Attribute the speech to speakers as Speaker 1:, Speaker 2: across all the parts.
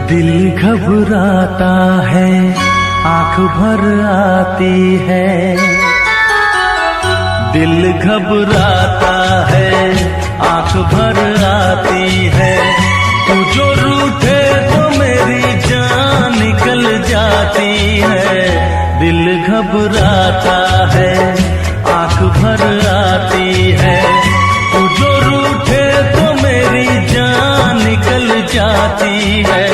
Speaker 1: दिल घबराता है, आंख भर आती है। दिल घबराता है, आंख भर आती है। तू जो रूठे तो मेरी जान निकल जाती है। दिल घबराता है, आंख भर आती है। तू जो रूठे तो मेरी जान निकल जाती है।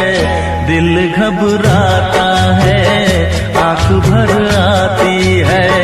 Speaker 1: दिल घबराता है, आंख भर आती है।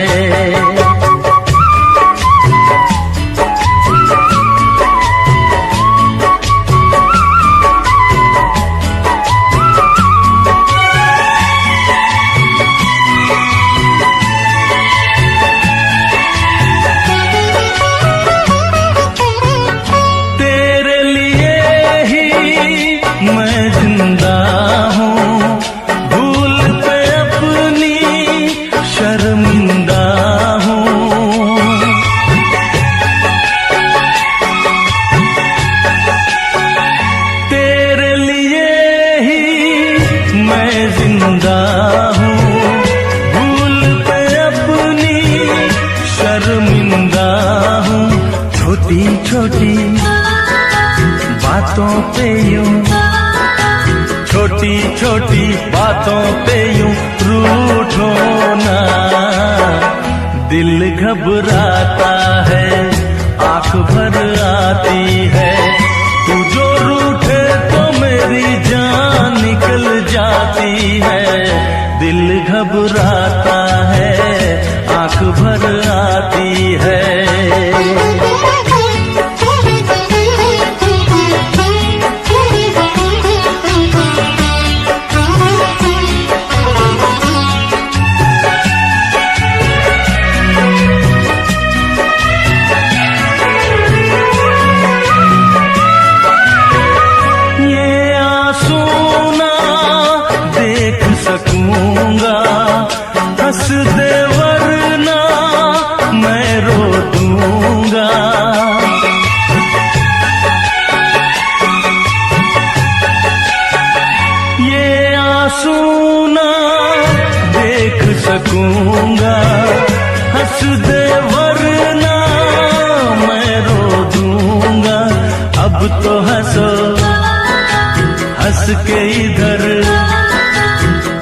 Speaker 1: छोटी छोटी बातों पे यूं रूठो ना। दिल घबराता है, आंख भर आती है। तू जो रूठे तो मेरी जान निकल जाती है। दिल घबराता है, आंख भर आती है। हंस दे वरना मैं रो दूंगा। ये आंसू ना देख सकूंगा। हंस दे वरना मैं रो दूंगा। अब तो हंसो, हंस के इधर।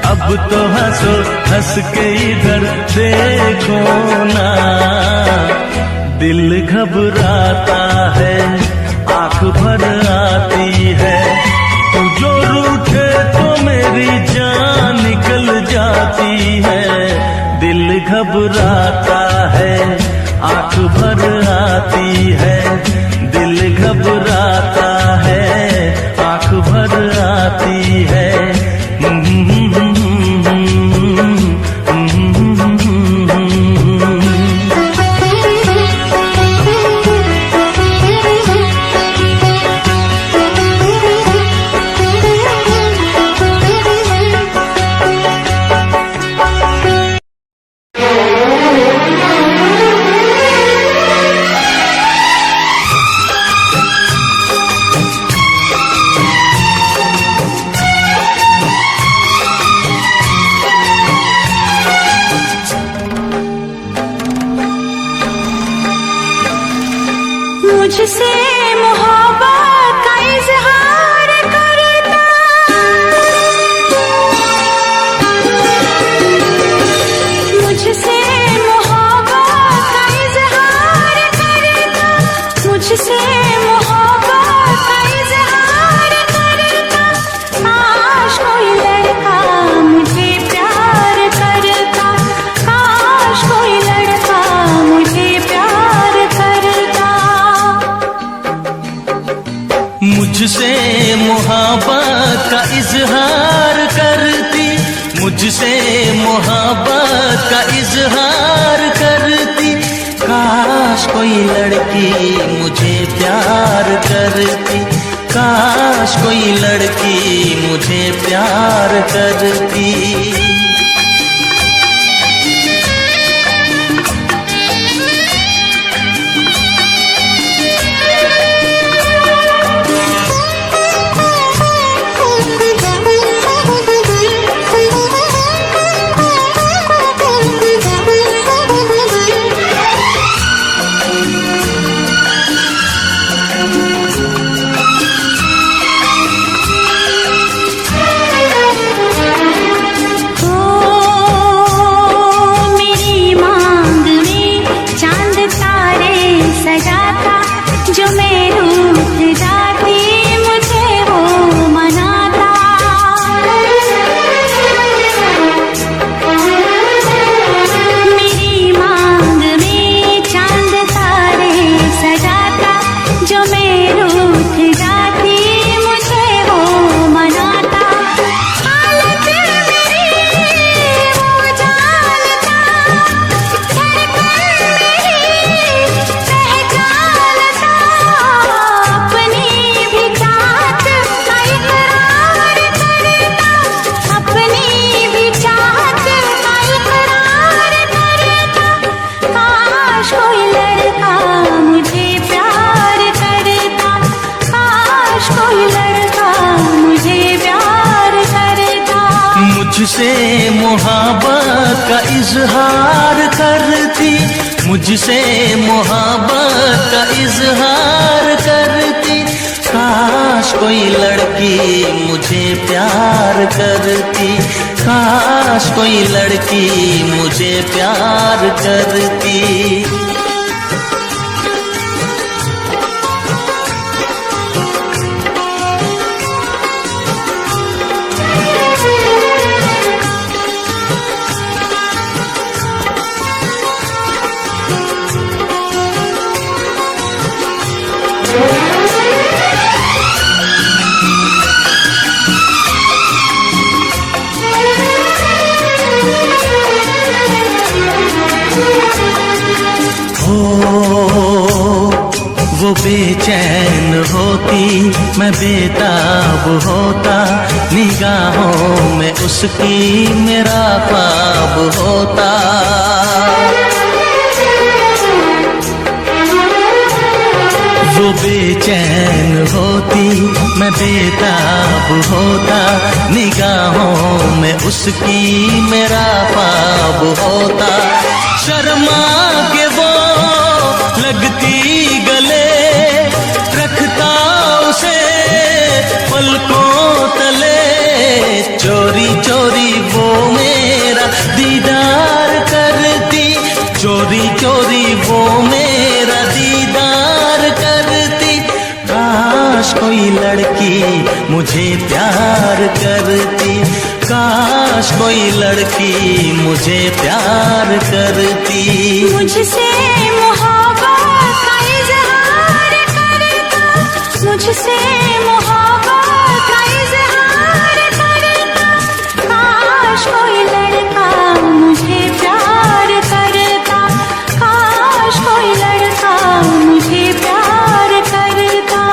Speaker 1: अब तो हंसो, हंस के इधर देखो ना। दिल घबराता है, आंख भर आती है। तू जो रूठे तो मेरी जान निकल जाती है। दिल घबराता है, आंख भर आती है। दिल घबराता है, आंख भर आती है।
Speaker 2: मुझसे मोहब्बत का इजहार करता। मुझसे मोहब्बत का इजहार करता। मुझसे मोहब्बत का इजहार करता। काश कोई लड़का मुझे प्यार करता। काश कोई लड़का मुझे प्यार करता।
Speaker 1: मुझसे मोहब्बत का इजहार करती। मुझसे मोहब्बत का इजहार करती। काश कोई लड़की मुझे प्यार करती। काश कोई लड़की मुझे प्यार करती। मुझसे मोहब्बत का इजहार करती, मुझसे मोहब्बत का इजहार करती। काश कोई लड़की मुझे प्यार करती, काश कोई लड़की मुझे प्यार करती। वो बेचैन होती, मैं बेताब होता, निगाहों में उसकी मेरा ख्वाब होता। वो बेचैन होती, मैं बेताब होता, निगाहों में उसकी मेरा ख्वाब होता। शर्मा के वो लगती गले, रखता उसे पलकों तले। चोरी चोरी वो मेरा दीदार करती, चोरी चोरी वो मेरा दीदार करती। काश कोई लड़की मुझे प्यार करती, काश कोई लड़की मुझे प्यार करती।
Speaker 2: मुझसे मोहब्बत का इजहार करता, मुझसे मोहब्बत का इजहार करता। काश कोई लड़का मुझे प्यार करता, काश कोई लड़का मुझे प्यार करता।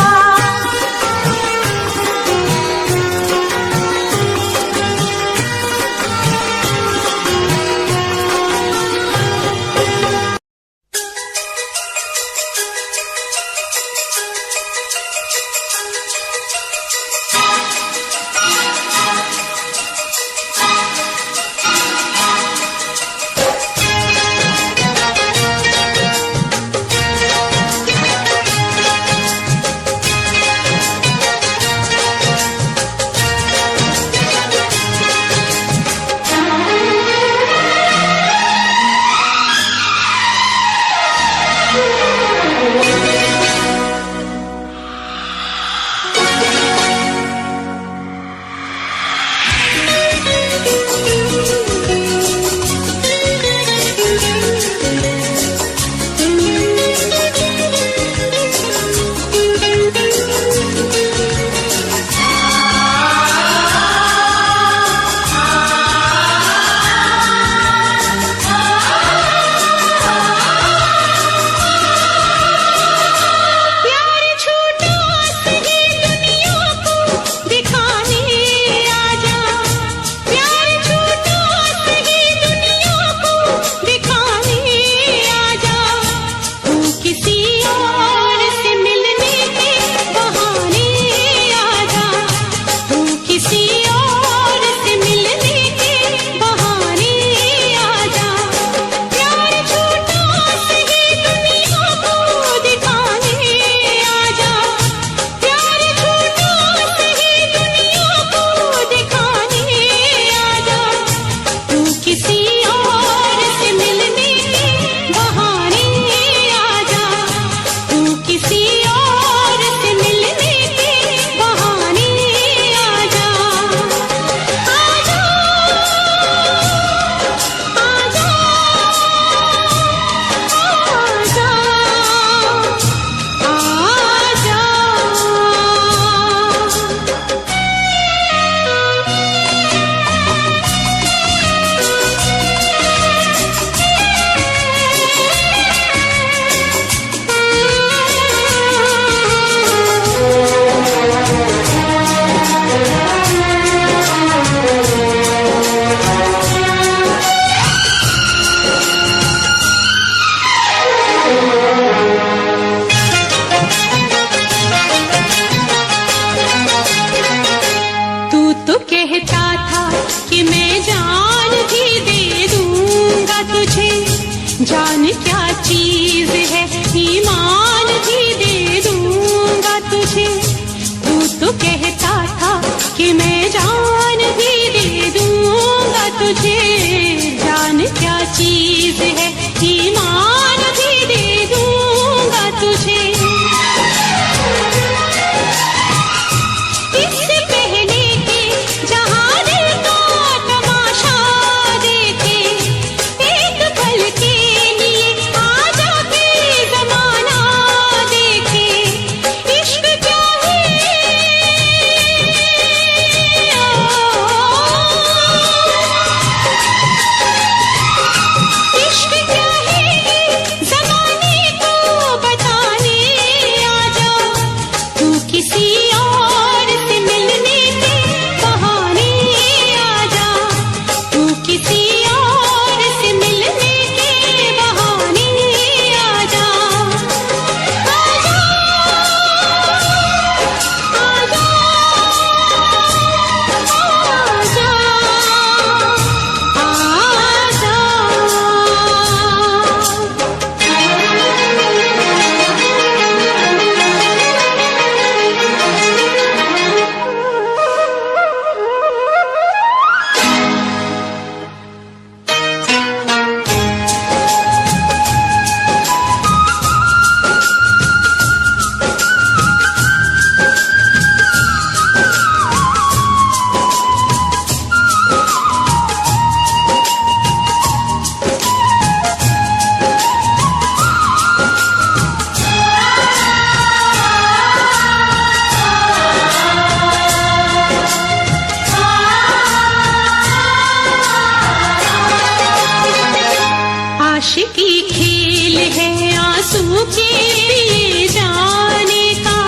Speaker 2: के पिए जाने का।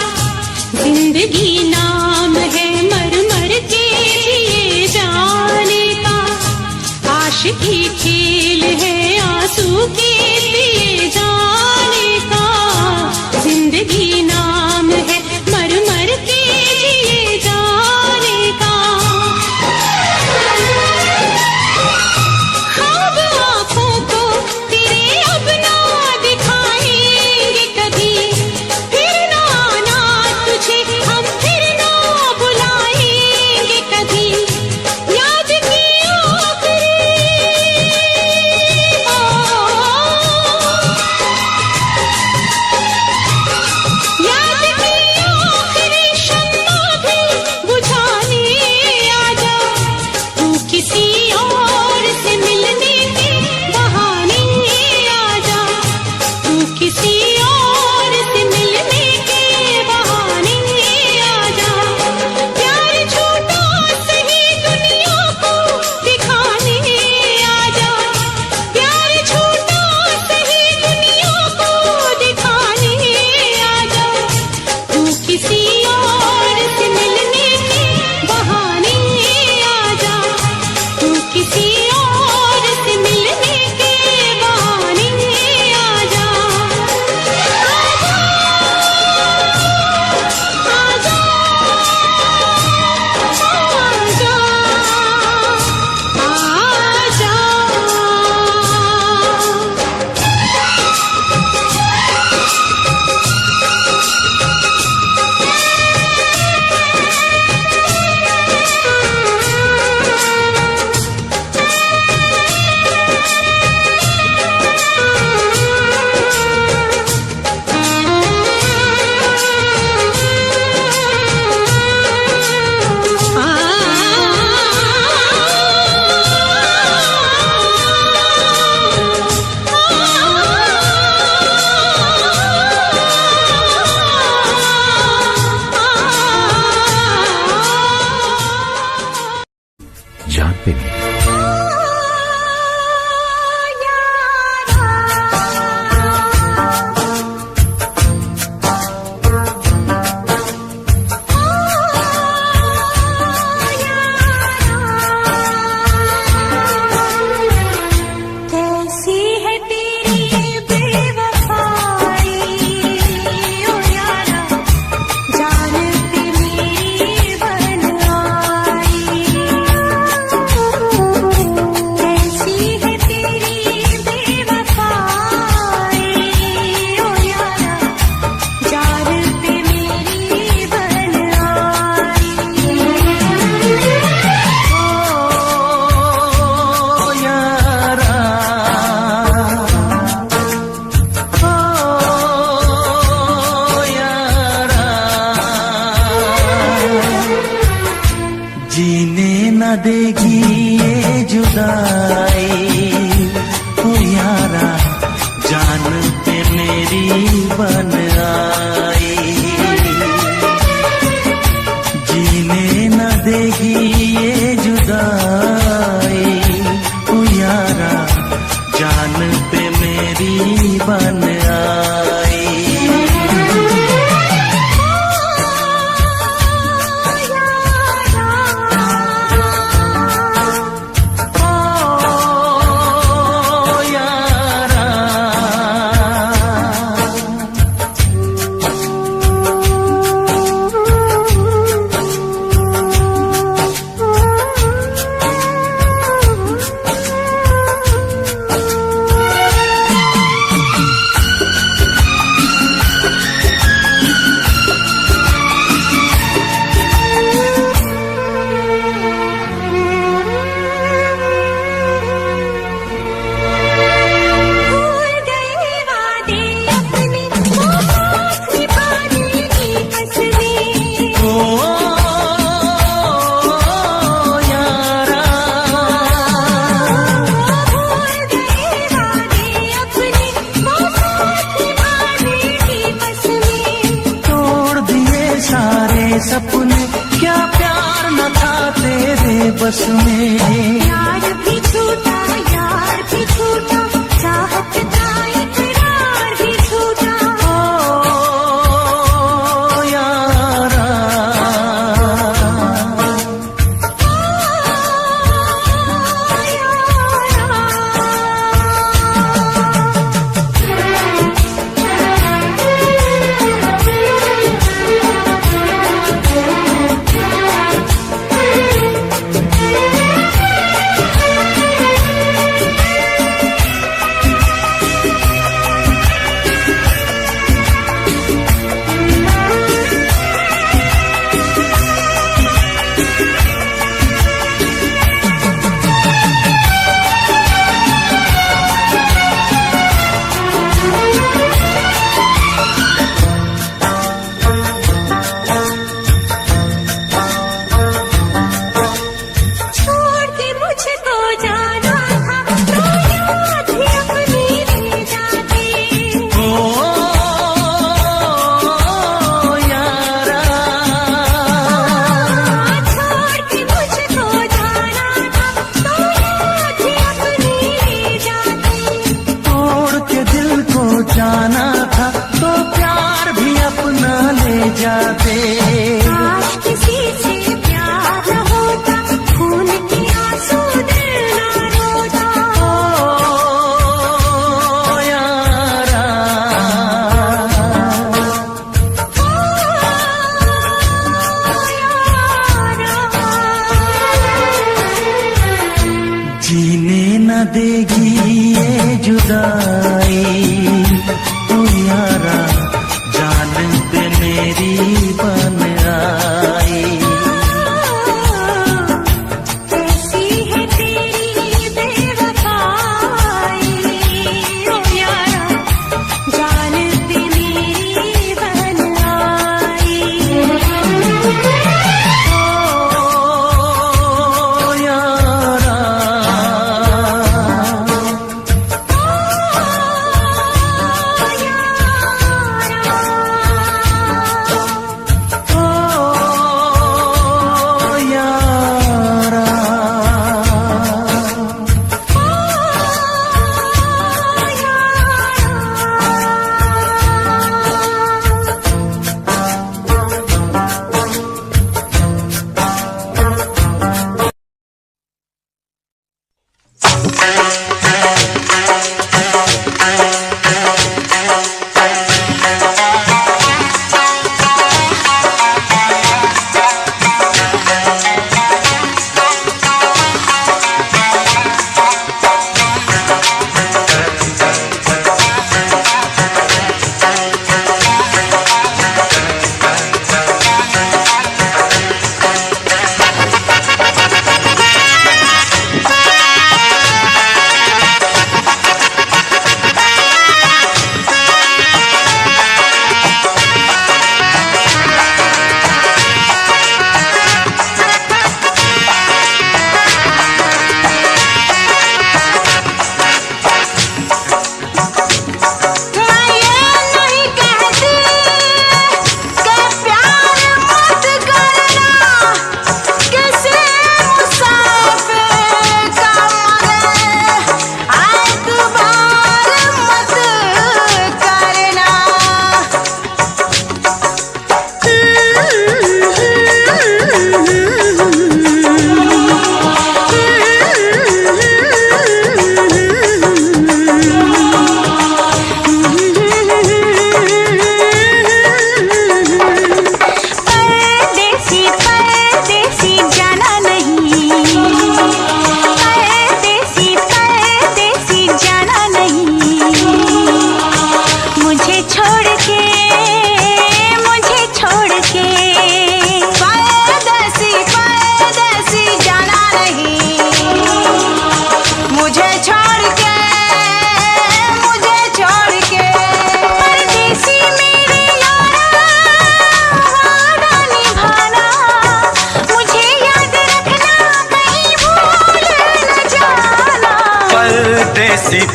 Speaker 2: जिंदगी नाम है मर मर के जिए जाने का। आशिकी खेल है आंसू के पिए जाने का। जिंदगी नाम है मर मर के जिए जाने का। ख्वाब आँखों को तेरे अब ना दिखाएंगे कभी। फिर ना आना तुझे हम फिर ना बुलाएंगे कभी। याद की आखिरी शम्मा भी बुझाने आजा। तू किसी और से मिलने के बहाने आजा। तू किसी और से मिलने के बहाने आजा। प्यार झूठा सही दुनिया को दिखाने आजा। प्यार झूठा सही दुनिया को दिखाने आजा। तू किसी और से मिलने के बहाने आजा। तू किसी और से मिलने के बहाने आजा। आजा आजा
Speaker 3: जान पे नहीं।
Speaker 2: कैसी है तेरी बेवफाई ओ यारा। जान पे मेरी बन आई। कैसी है तेरी बेवफाई ओ यारा। जान पे मेरी बन आई।
Speaker 1: ओ यारा, ओ यारा, जीने न देगी ये जुदाई। ओ यारा, जान पे मेरी बन आई। जीने न देगी ये जुदाई। ओ यारा, जान पे मेरी बन आई। ओ यारा,
Speaker 2: भूल गए वादे अपने वो साथ निभाने की कसमें।
Speaker 1: ओ यारा,
Speaker 2: भूल गए वादे अपने वो साथ निभाने की कसमें।
Speaker 1: तोड़ दिए सारे सपने, क्या प्यार न था तेरे बस में।
Speaker 2: यार भी छूटा चाहत का इकरार भी छूटा।
Speaker 1: देगी ये जुदाई, तू यारा जान पे मेरी बन आई।
Speaker 2: कैसी है तेरी बेवफाई, ओ यारा जान पे मेरी बन आई।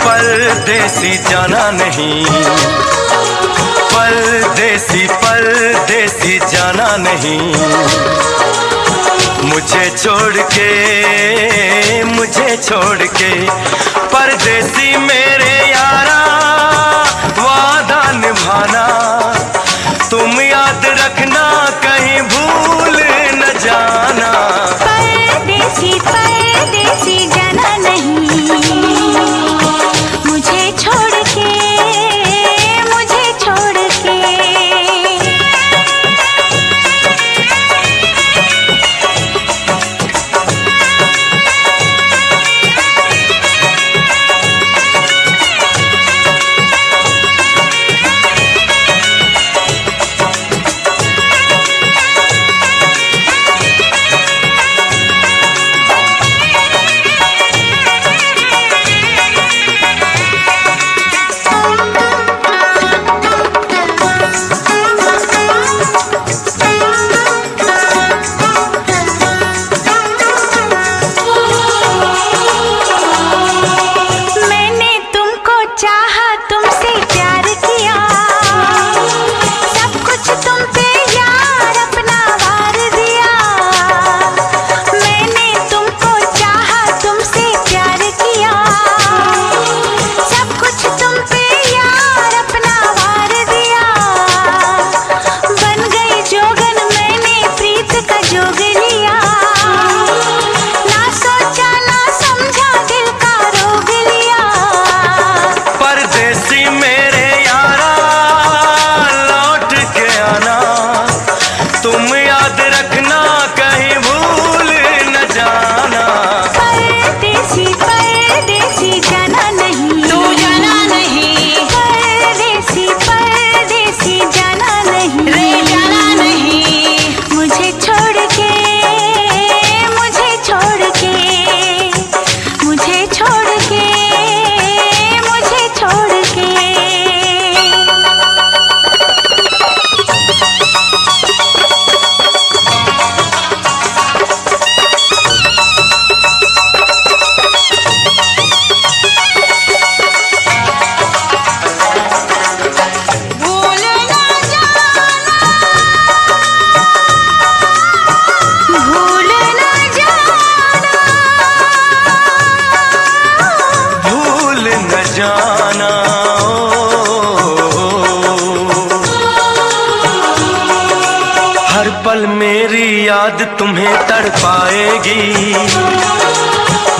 Speaker 1: परदेसी जाना नहीं, परदेसी परदेसी जाना नहीं, मुझे छोड़ के परदेसी मेरे यारा वादा निभाना, तुम याद रखना कहीं भूल न जाना।
Speaker 2: परदेसी परदेसी जाना नहीं, मुझे छोड़ के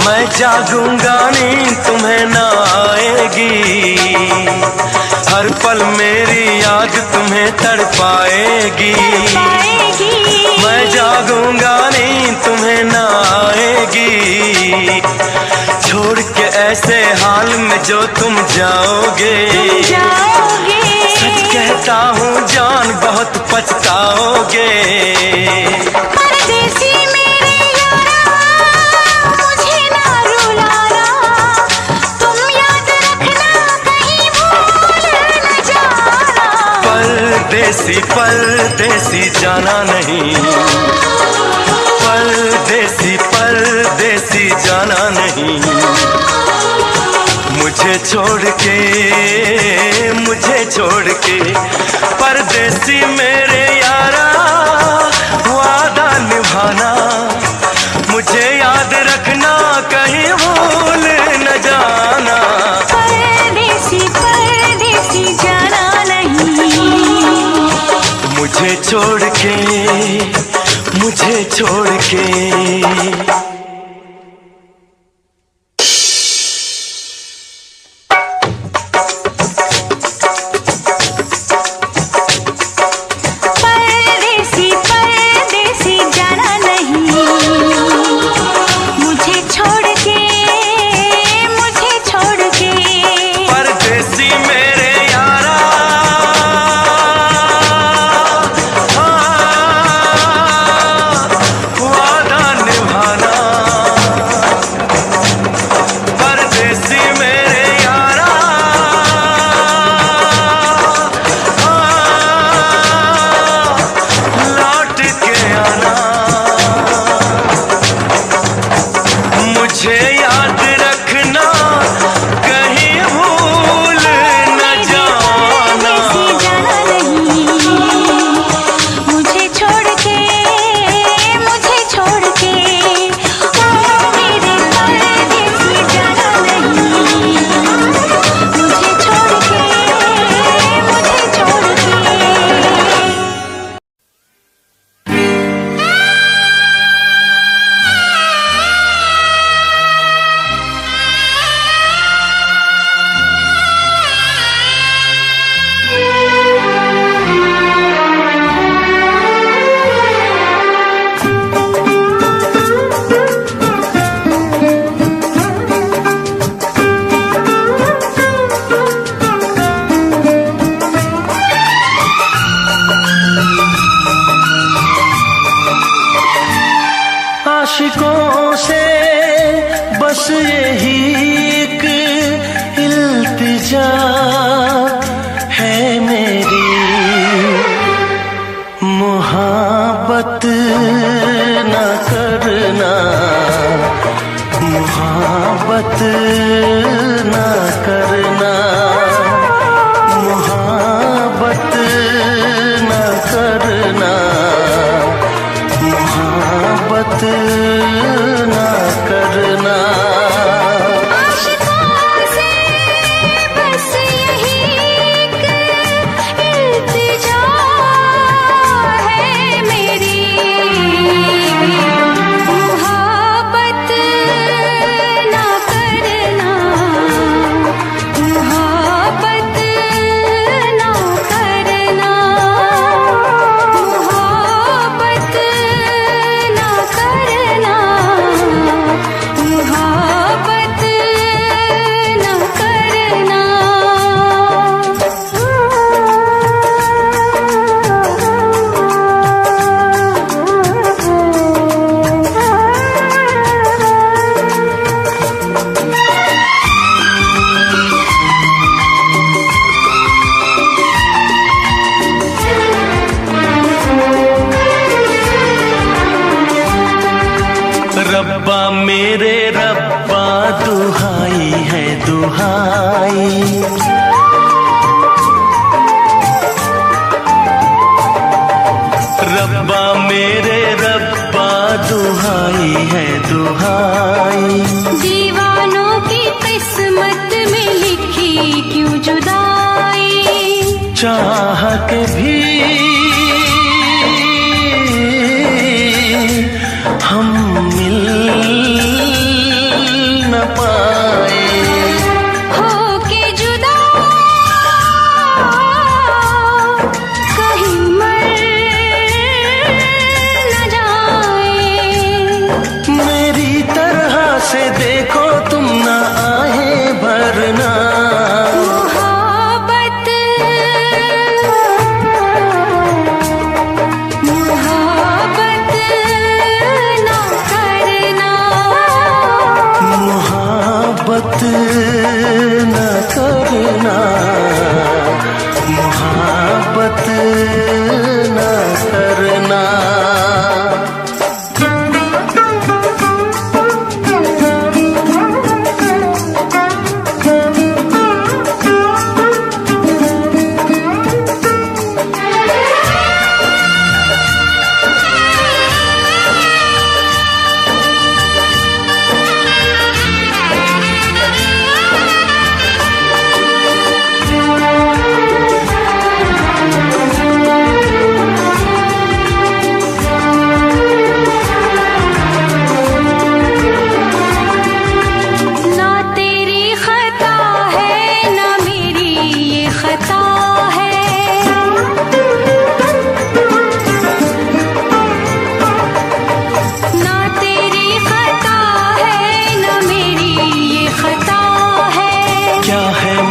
Speaker 1: मैं जागूंगा नींद तुम्हें ना आएगी, हर पल मेरी याद तुम्हें तड़पाएगी। मैं जागूंगा नींद तुम्हें ना आएगी, छोड़ के ऐसे हाल में जो तुम जाओगे। सच कहता हूँ जान बहुत पछताओगे।
Speaker 2: परदेसी मेरे यारा मुझे ना रुलाना, तुम याद रखना कहीं भूल न जाना।
Speaker 1: परदेसी परदेसी जाना नहीं, परदेसी परदेसी जाना नहीं। मुझे छोड़ के परदेसी मेरे यारा वादा निभाना, मुझे याद रखना कहीं भूल न जाना।
Speaker 2: परदेसी परदेसी जाना नहीं,
Speaker 1: मुझे छोड़ के आशिकों से बस यही एक इल्तिजा है मेरी, मोहब्बत न करना, मोहब्बत न करना, मोहब्बत न करना, मोहब्बत न करना।
Speaker 2: आशिकों से बस यही एक इल्तिजा है मेरी, मोहब्बत न करना, मोहब्बत न करना, मोहब्बत न करना, मोहब्बत न करना।
Speaker 1: रब्बा मेरे रब्बा दुहाई है दुहाई, रब्बा मेरे रब्बा दुहाई है दुहाई।
Speaker 2: दीवानों की किस्मत में लिखी क्यों जुदाई,
Speaker 1: चाह के भी हम मिल पाए।
Speaker 2: हो के जुदा कहीं मर न जाए।
Speaker 1: मेरी तरह से देखो तुम ना आहे भरना। मोहब्बत न करना, मोहब्बत न करना।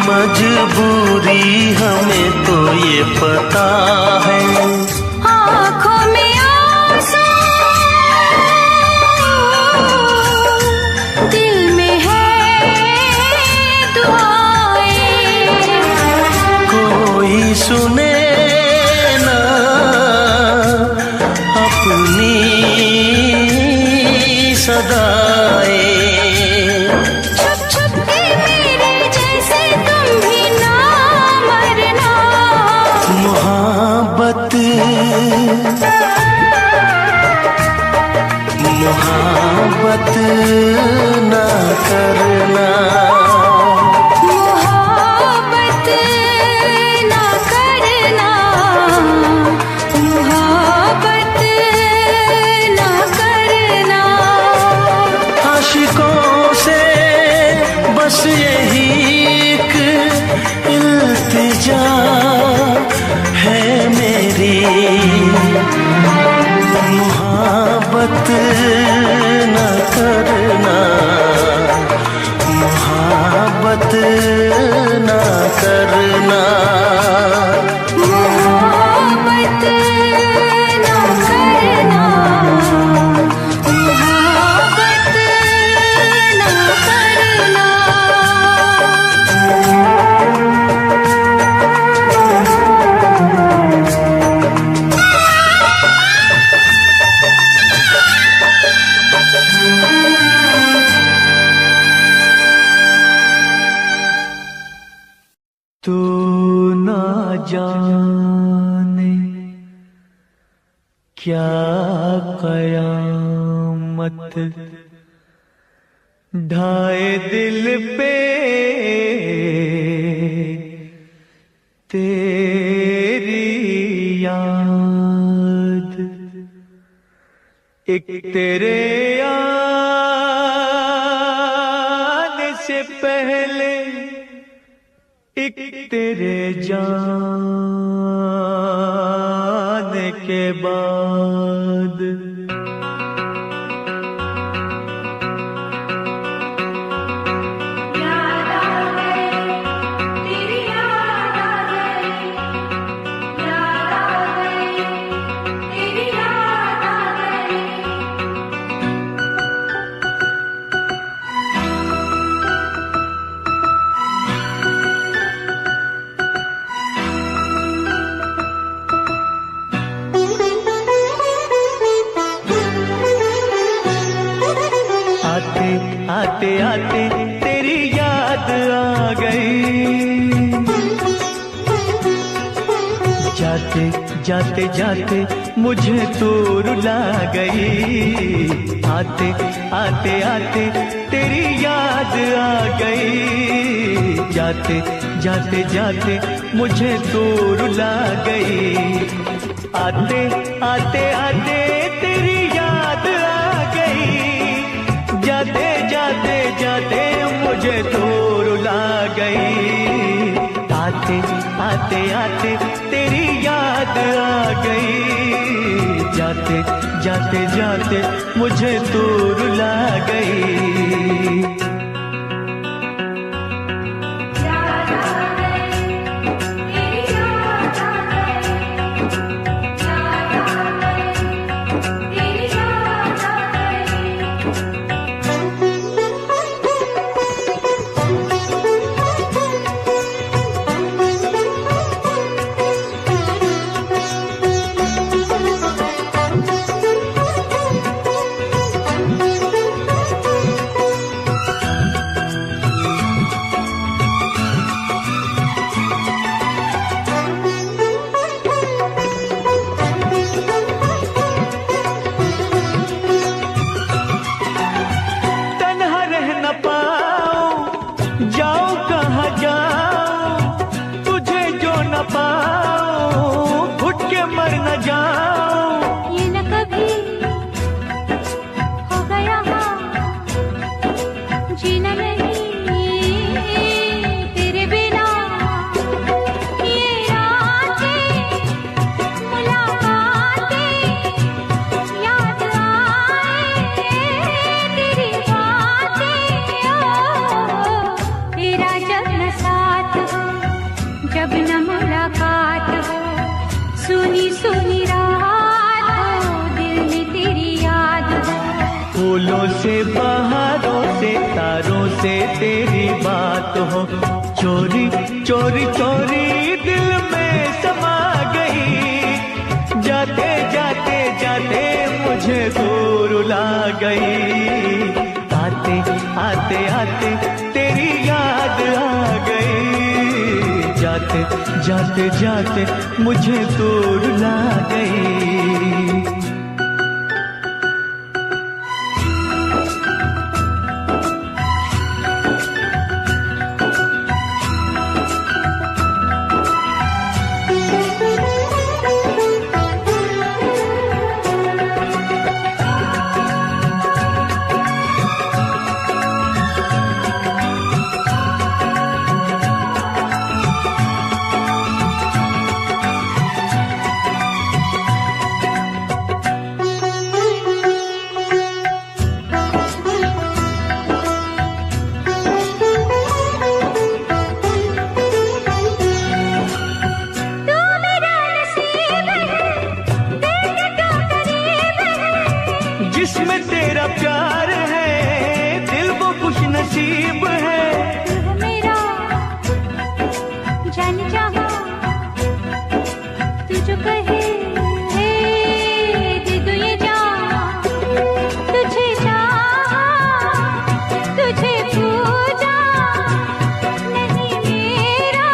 Speaker 1: मजबूरी हमें तो ये पता है।
Speaker 2: आँखों में आंसू, दिल में है दुआएं।
Speaker 1: कोई सुने ना अपनी सदाएं। मोहब्बत मोहब्बत न करना,
Speaker 2: मोहब्बत न करना, मोहब्बत न करना।
Speaker 1: आशिकों से बस यही एक इल्तिजा है मेरी। मोहब्बत न करना, मोहब्बत न करना।
Speaker 2: मोहब्बत न करना, मोहब्बत न करना।
Speaker 1: तू ना जाने क्या कयामत ढाए दिल पे तेरी याद। एक तेरे आने से पहले, एक तेरे जाने के बाद।
Speaker 2: याद आ गई, तेरी याद आ गई, याद आ गई, तेरी याद आ गई।
Speaker 1: आते आते तेरी याद आ गई, जाते जाते जाते मुझे तो रुला गई। आते आते आते तेरी याद आ गई, जाते जाते जाते मुझे तो रुला गई। आते आते आते तेरी याद आ गई, जाते जाते जाते आते आते तेरी याद आ गई, जाते जाते जाते मुझे तू रुला गई। फूलों से बहारों से तारों से तेरी बात हो, चोरी चोरी चोरी दिल में समा गई, जाते जाते जाते मुझे दूर ला गई, आते आते आते तेरी याद आ गई, जाते जाते जाते मुझे दूर ला गई। जिसमें तेरा प्यार है दिल वो खुश नसीब है,
Speaker 2: तू मेरा जान चाहा तू जो कहे दे दो ये जान, तुझे चाहा तुझे पूजा, नहीं मेरा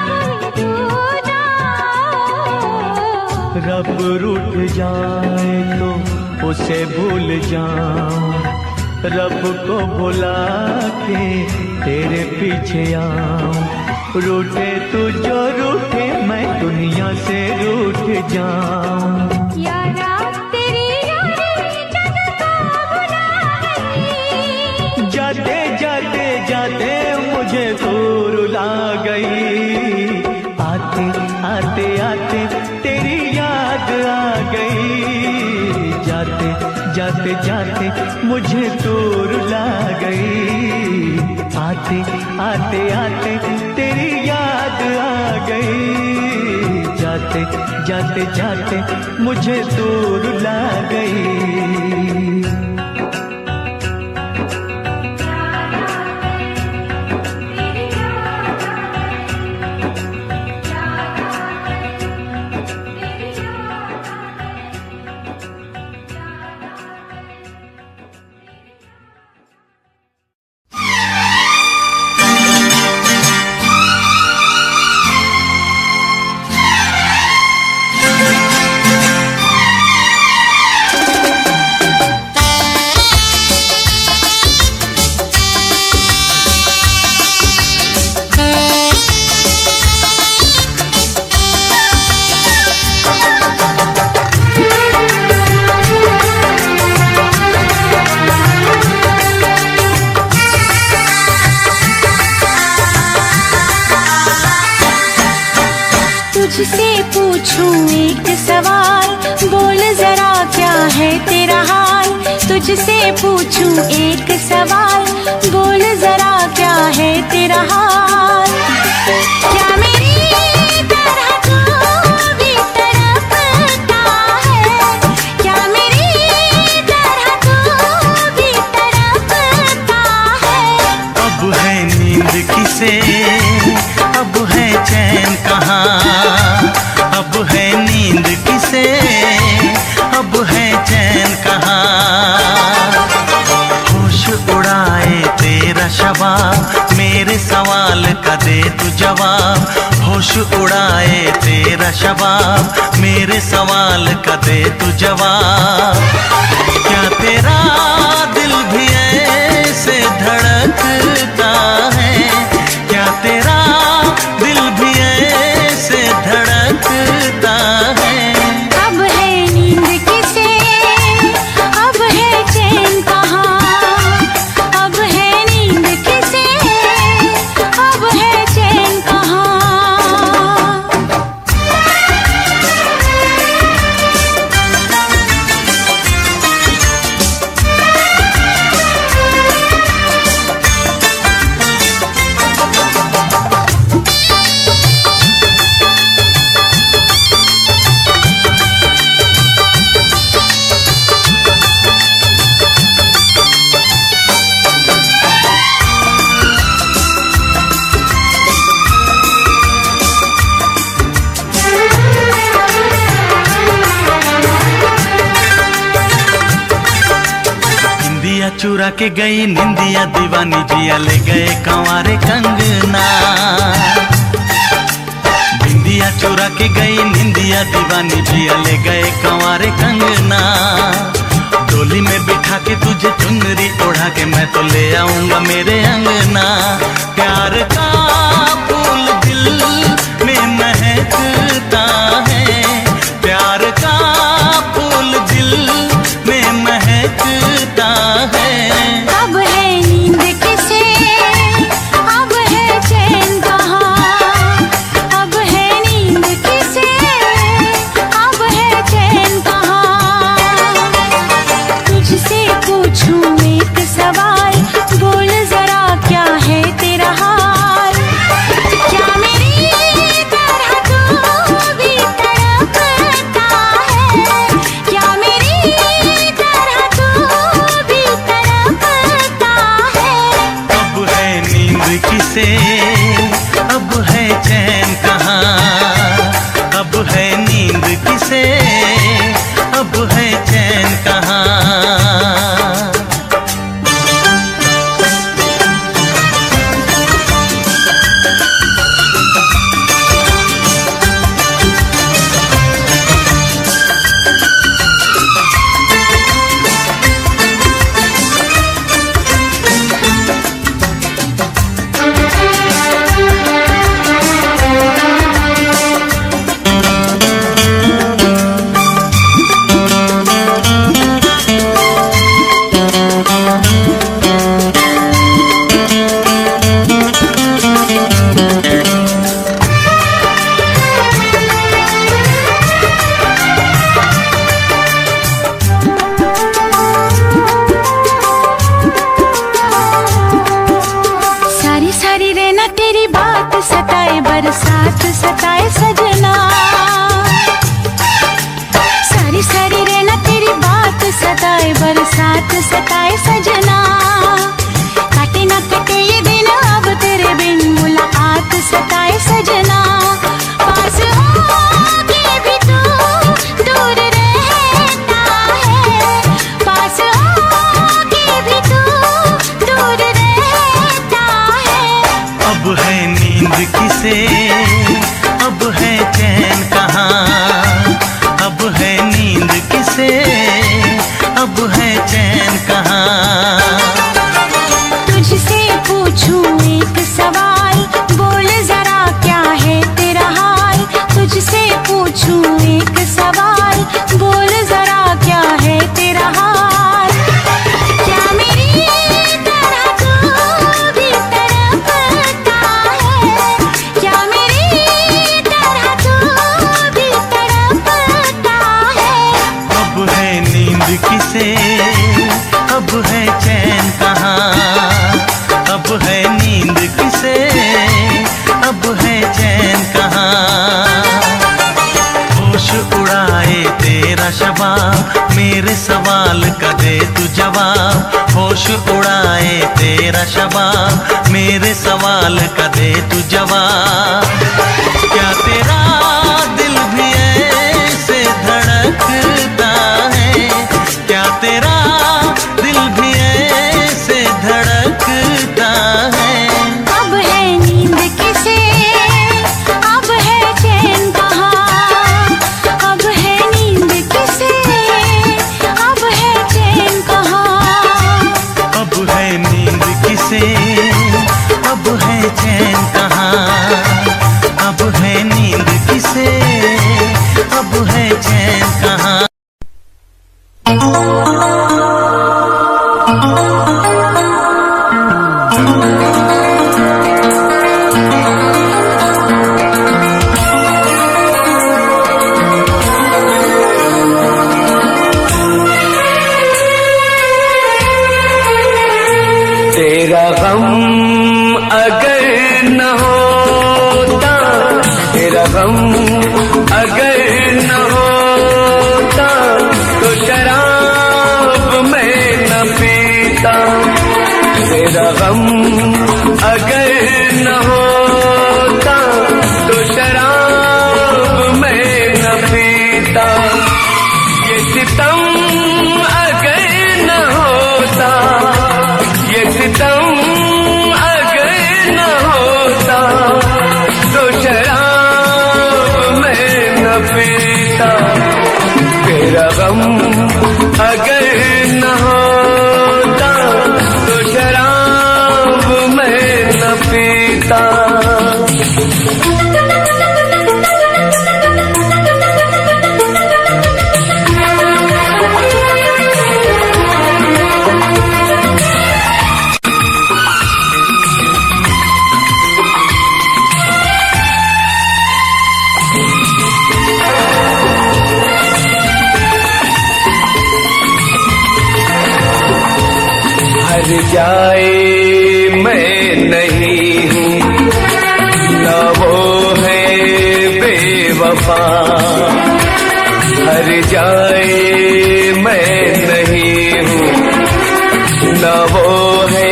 Speaker 2: कोई दूजा।
Speaker 1: रब रूठ जाए तो उसे भूल जाऊं, रब को भुला के तेरे पीछे आऊं, रूठे तू जो रूठे मैं दुनिया से रूठ जाऊं।
Speaker 2: यारा तेरी यारी जग को भुला गई,
Speaker 1: जाते जाते जाते मुझे दूर ला गई, आते आते आते तेरी याद आ गई, जाते जाते जाते मुझे दूर ला गई, आते आते आते तेरी याद आ गई, जाते जाते जाते मुझे दूर ला गई।
Speaker 2: तुझसे पूछूं एक सवाल, बोल जरा क्या है तेरा हाल। तुझसे पूछूं एक सवाल, बोल जरा क्या है तेरा हाल। क्या मेरी तरह तू भी तड़पता है, क्या मेरी तरह तू भी तड़पता है।
Speaker 1: अब है नींद किसे, अब है चैन कहाँ। अब है नींद किसे, अब है चैन कहाँ। होश उड़ाए तेरा शबाब, मेरे सवाल का दे तू जवाब। होश उड़ाए तेरा शबाब, मेरे सवाल का दे तू जवाब। क्या तेरा दिल भी ऐसे धड़कता है, क्या तेरा दिल भी ऐसे धड़कता है।
Speaker 2: अब है नींद किसे, अब है चैन कहाँ। अब है नींद किसे, अब है चैन कहाँ।
Speaker 1: निंदिया चुरा के गई निंदिया दीवानी, जिया ले गए कंवारे कंगना। निंदिया चुरा के गई निंदिया दीवानी, जिया ले गए कंवारे कंगना। डोली में बिठा के तुझे चुनरी ओढ़ा के मैं तो ले आऊंगा मेरे अंगना। प्यार का फूल दिल में महकता है, प्यार का फूल दिल में महकता है।
Speaker 2: अब है नींद किसे, अब है चैन कहाँ। अब है नींद किसे, अब है चैन कहाँ। तुझसे पूछूं एक सवाल, बोल जरा क्या है तेरा हाल। क्या मेरी तरह तू भी तड़पता है, क्या मेरी तरह तू भी तड़पता है।
Speaker 1: अब है नींद किसे, अब है चैन कहाँ। अब है नींद किसे, अब है चैन कहाँ।
Speaker 2: सारी सारी रहना तेरी बात सताए, बरसात सताए सजना। सारी सारी रहना तेरी बात सताए, बरसात सताए सजना। काटे ना कटे ये दिन अब तेरे बिन, मुलाकात सताए सजना। पास होके भी तू दूर रहता है, पास होके भी तू दूर रहता है।
Speaker 1: अब है नींद किसे, अब है चैन कहाँ। अब है नींद किसे, अब है चैन कहाँ। होश उड़ाए तेरा शबाब, मेरे सवाल का दे तू जवाब। क्या तेरा दिल भी ऐसे धड़कता है, क्या तेरा दिल भी ऐसे धड़कता है।
Speaker 2: अब है नींद किसे, अब है चैन कहाँ, अब है नींद किसे, अब है चैन कहाँ।
Speaker 1: अब है नींद किसे, अब है चैन कहाँ, अब है नींद किसे, अब है चैन कहाँ।
Speaker 3: तेरा गम अगर न होता, तेरा गम अगर न होता, तो शराब मैं न पीता। तेरा गम अगर न होता, तो शराब मैं न पीता। ये सितम अगर न होता, ये सितम अगर न होता, तो शराब मैं न पीता। तेरा गम अगर न होता, तो शराब मैं न पीता। हर जाए मैं नहीं हूँ, न वो है बेवफा। हर जाए मैं नहीं हूँ, न वो है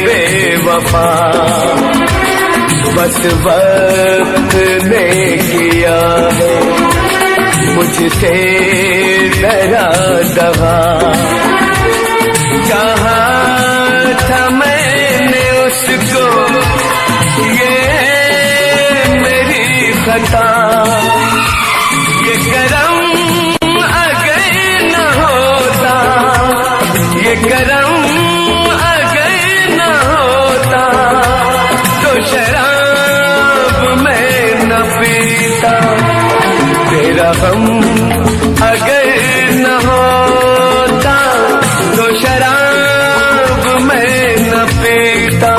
Speaker 3: बेवफा। बस वक्त ने किया है मुझसे डरा दगा। कहा था मैंने उसको ये मेरी खता। ये करम अगर न होता, ये करम अगर न होता, तो शराब मैं न पीता। तेरा गम अगर न होता, तो शराब मैं न पीता।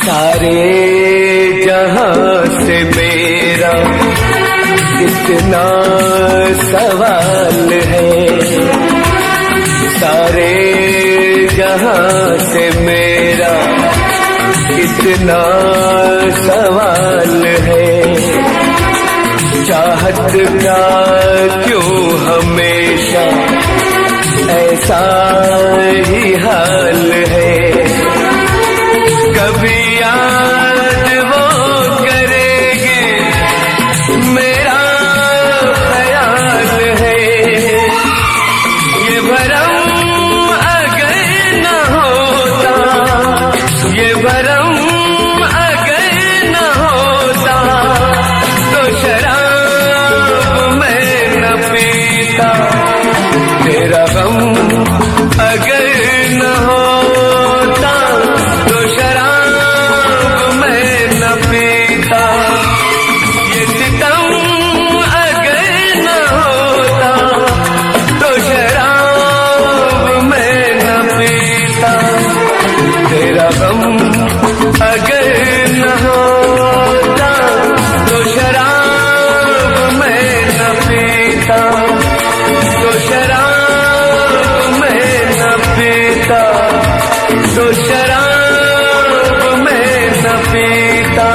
Speaker 3: सारे जहां से मेरा इतना सवाल है। सारे जहां से मेरा इतना सवाल है। चाहत का क्यों हमेशा ऐसा ही हाल है। कभी याद वो करेंगे मेरा ख्याल है। ये भरम अगर न होता, ये भरम अगर न होता, तो शराब मैं न पीता। तेरा गम अगर न होता, तो शराब मैं न पीता। ये सितम अगर न शराब मैं न पीता।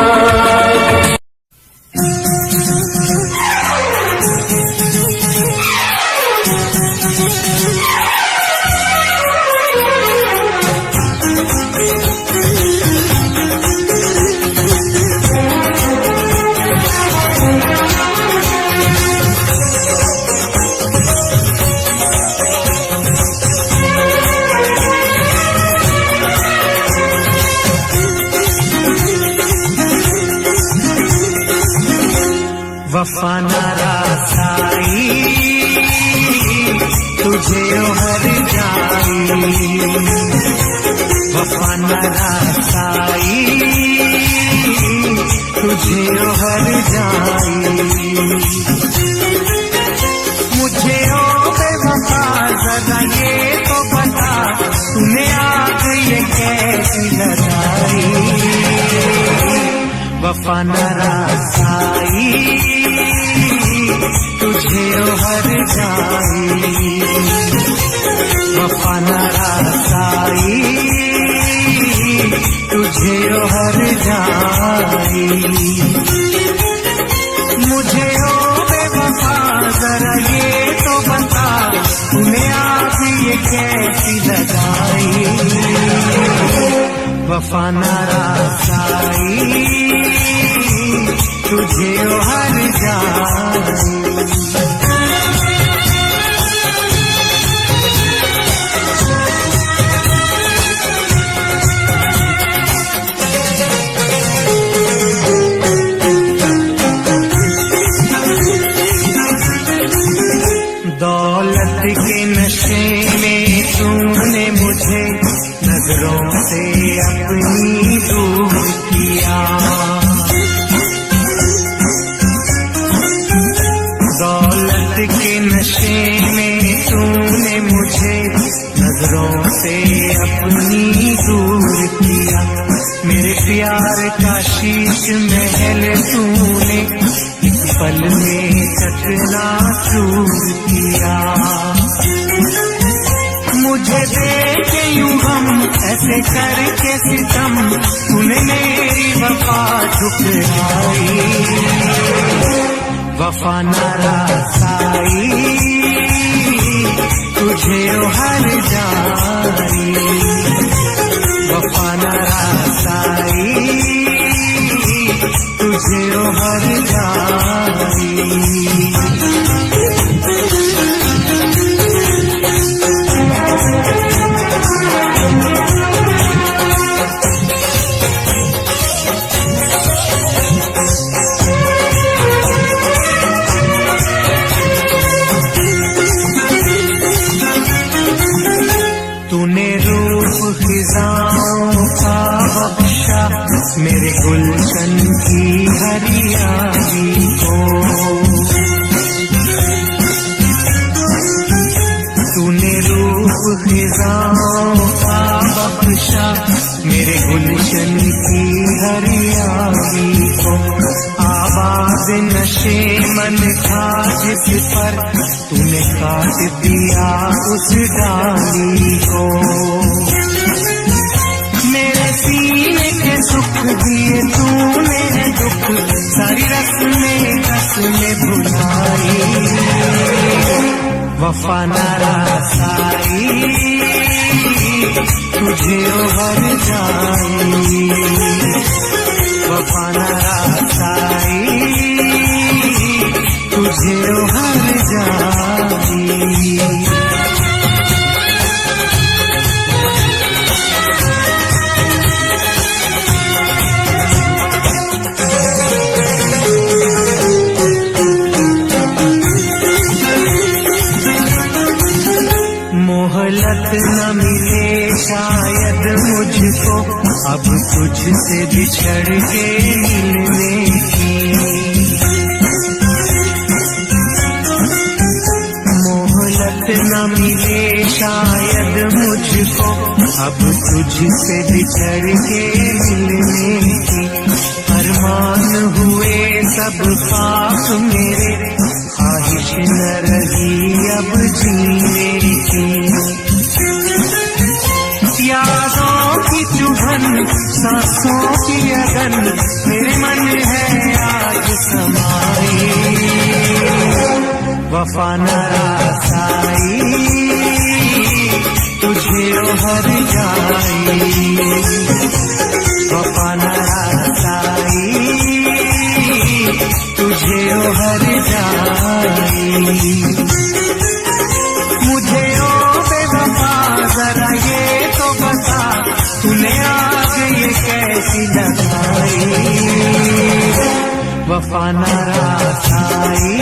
Speaker 1: वफा नारा साई तुझे हर जाई, वफा नारा साई तुझे हर जाई। मुझे ओ बेवफा जरा ये तो बता, तूने आग ये कैसी लगाई। वफा नारा साई तुझे हर जाई, वफा नारा साई तुझे हर जाई। मुझे ओ बेवफा जरा ये तो बता, तूने आग ये कैसी लगाई। वफा नारा साई तुझे हर जाई। दौलत के नशे में तूने मुझे नजरों से अपनी दूर किया। दौलत के नशे में तूने मुझे नजरों से अपनी दूर किया। मेरे प्यार का शीश महल तूने इस पल में चकना चूर किया। मुझे देखे यूं हम ऐसे करके सितम, तूने मेरी वफा ठुकराई। वफा नारा साई तुझे हर जाई, वफा नारा साई तुझे हर जाई। तूने रूप खिजाओं का बख्शा मेरे गुलशन की हरियाली को। तूने रूप खिजाओं का बख्शा मेरे गुलशन की हरियाली को। आवाज नशे मन था जिस पर तूने काट दिया उस डाली को। मेरे सीने के सुख दिए तूने दुख, सारी रस्में कसमें भुलाई। वफा नारा साई तुझे हर जाई, वफा नारा साई तुझे हर जाई। मोहलत न मिले शायद मुझको अब तुझसे बिछड़ के मिलने की। मोहलत न मिले शायद मुझको अब तुझसे बिछड़ के मिलने की। अरमान हुए सब पाप मेरे, ख्वाहिश न रही अब जीने की। यादों की
Speaker 3: सांसों की अगन मेरे मन है आज समाई, वफा न रासाई तुझे हर जाई, वफा न रासाई तुझे हर जाई। मुझे ओ बेवफा जरा ये तो बता, तूने आग ये कैसी लगाई, वफा न रासाई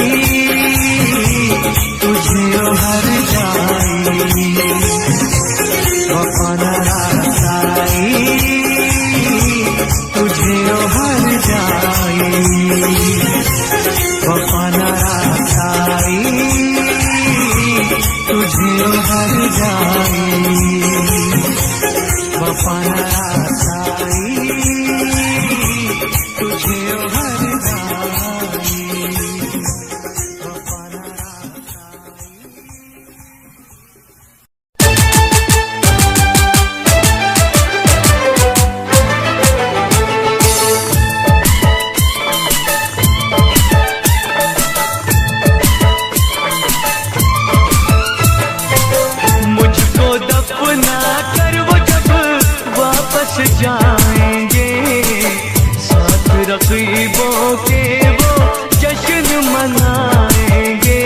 Speaker 3: तुझे हर जाई, वफा न रासाई तुझे हर जाई, वफा न रासाई तुझे हर जाई, वफा न रासाई तुझे हर जाई, वफा न रासाई।
Speaker 1: मुझको दफना कर वो जब वापस जाएंगे, साथ रकीबों के वो जश्न मनाएंगे,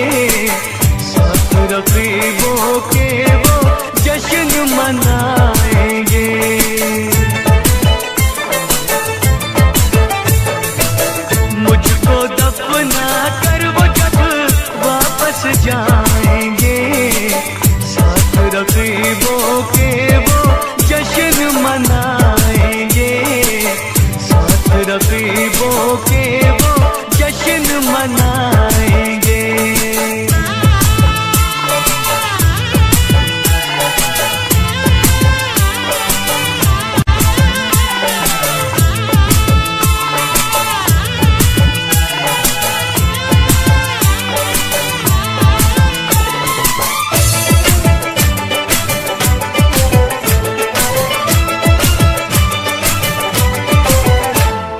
Speaker 1: साथ रकीबों के वो जश्न मनाएंगे। मुझको दफना कर वो जब वापस जाएंगे, साथ रकीबों के वो जश्न मनाएंगे, साथ रकीबों के वो जश्न मनाएंगे।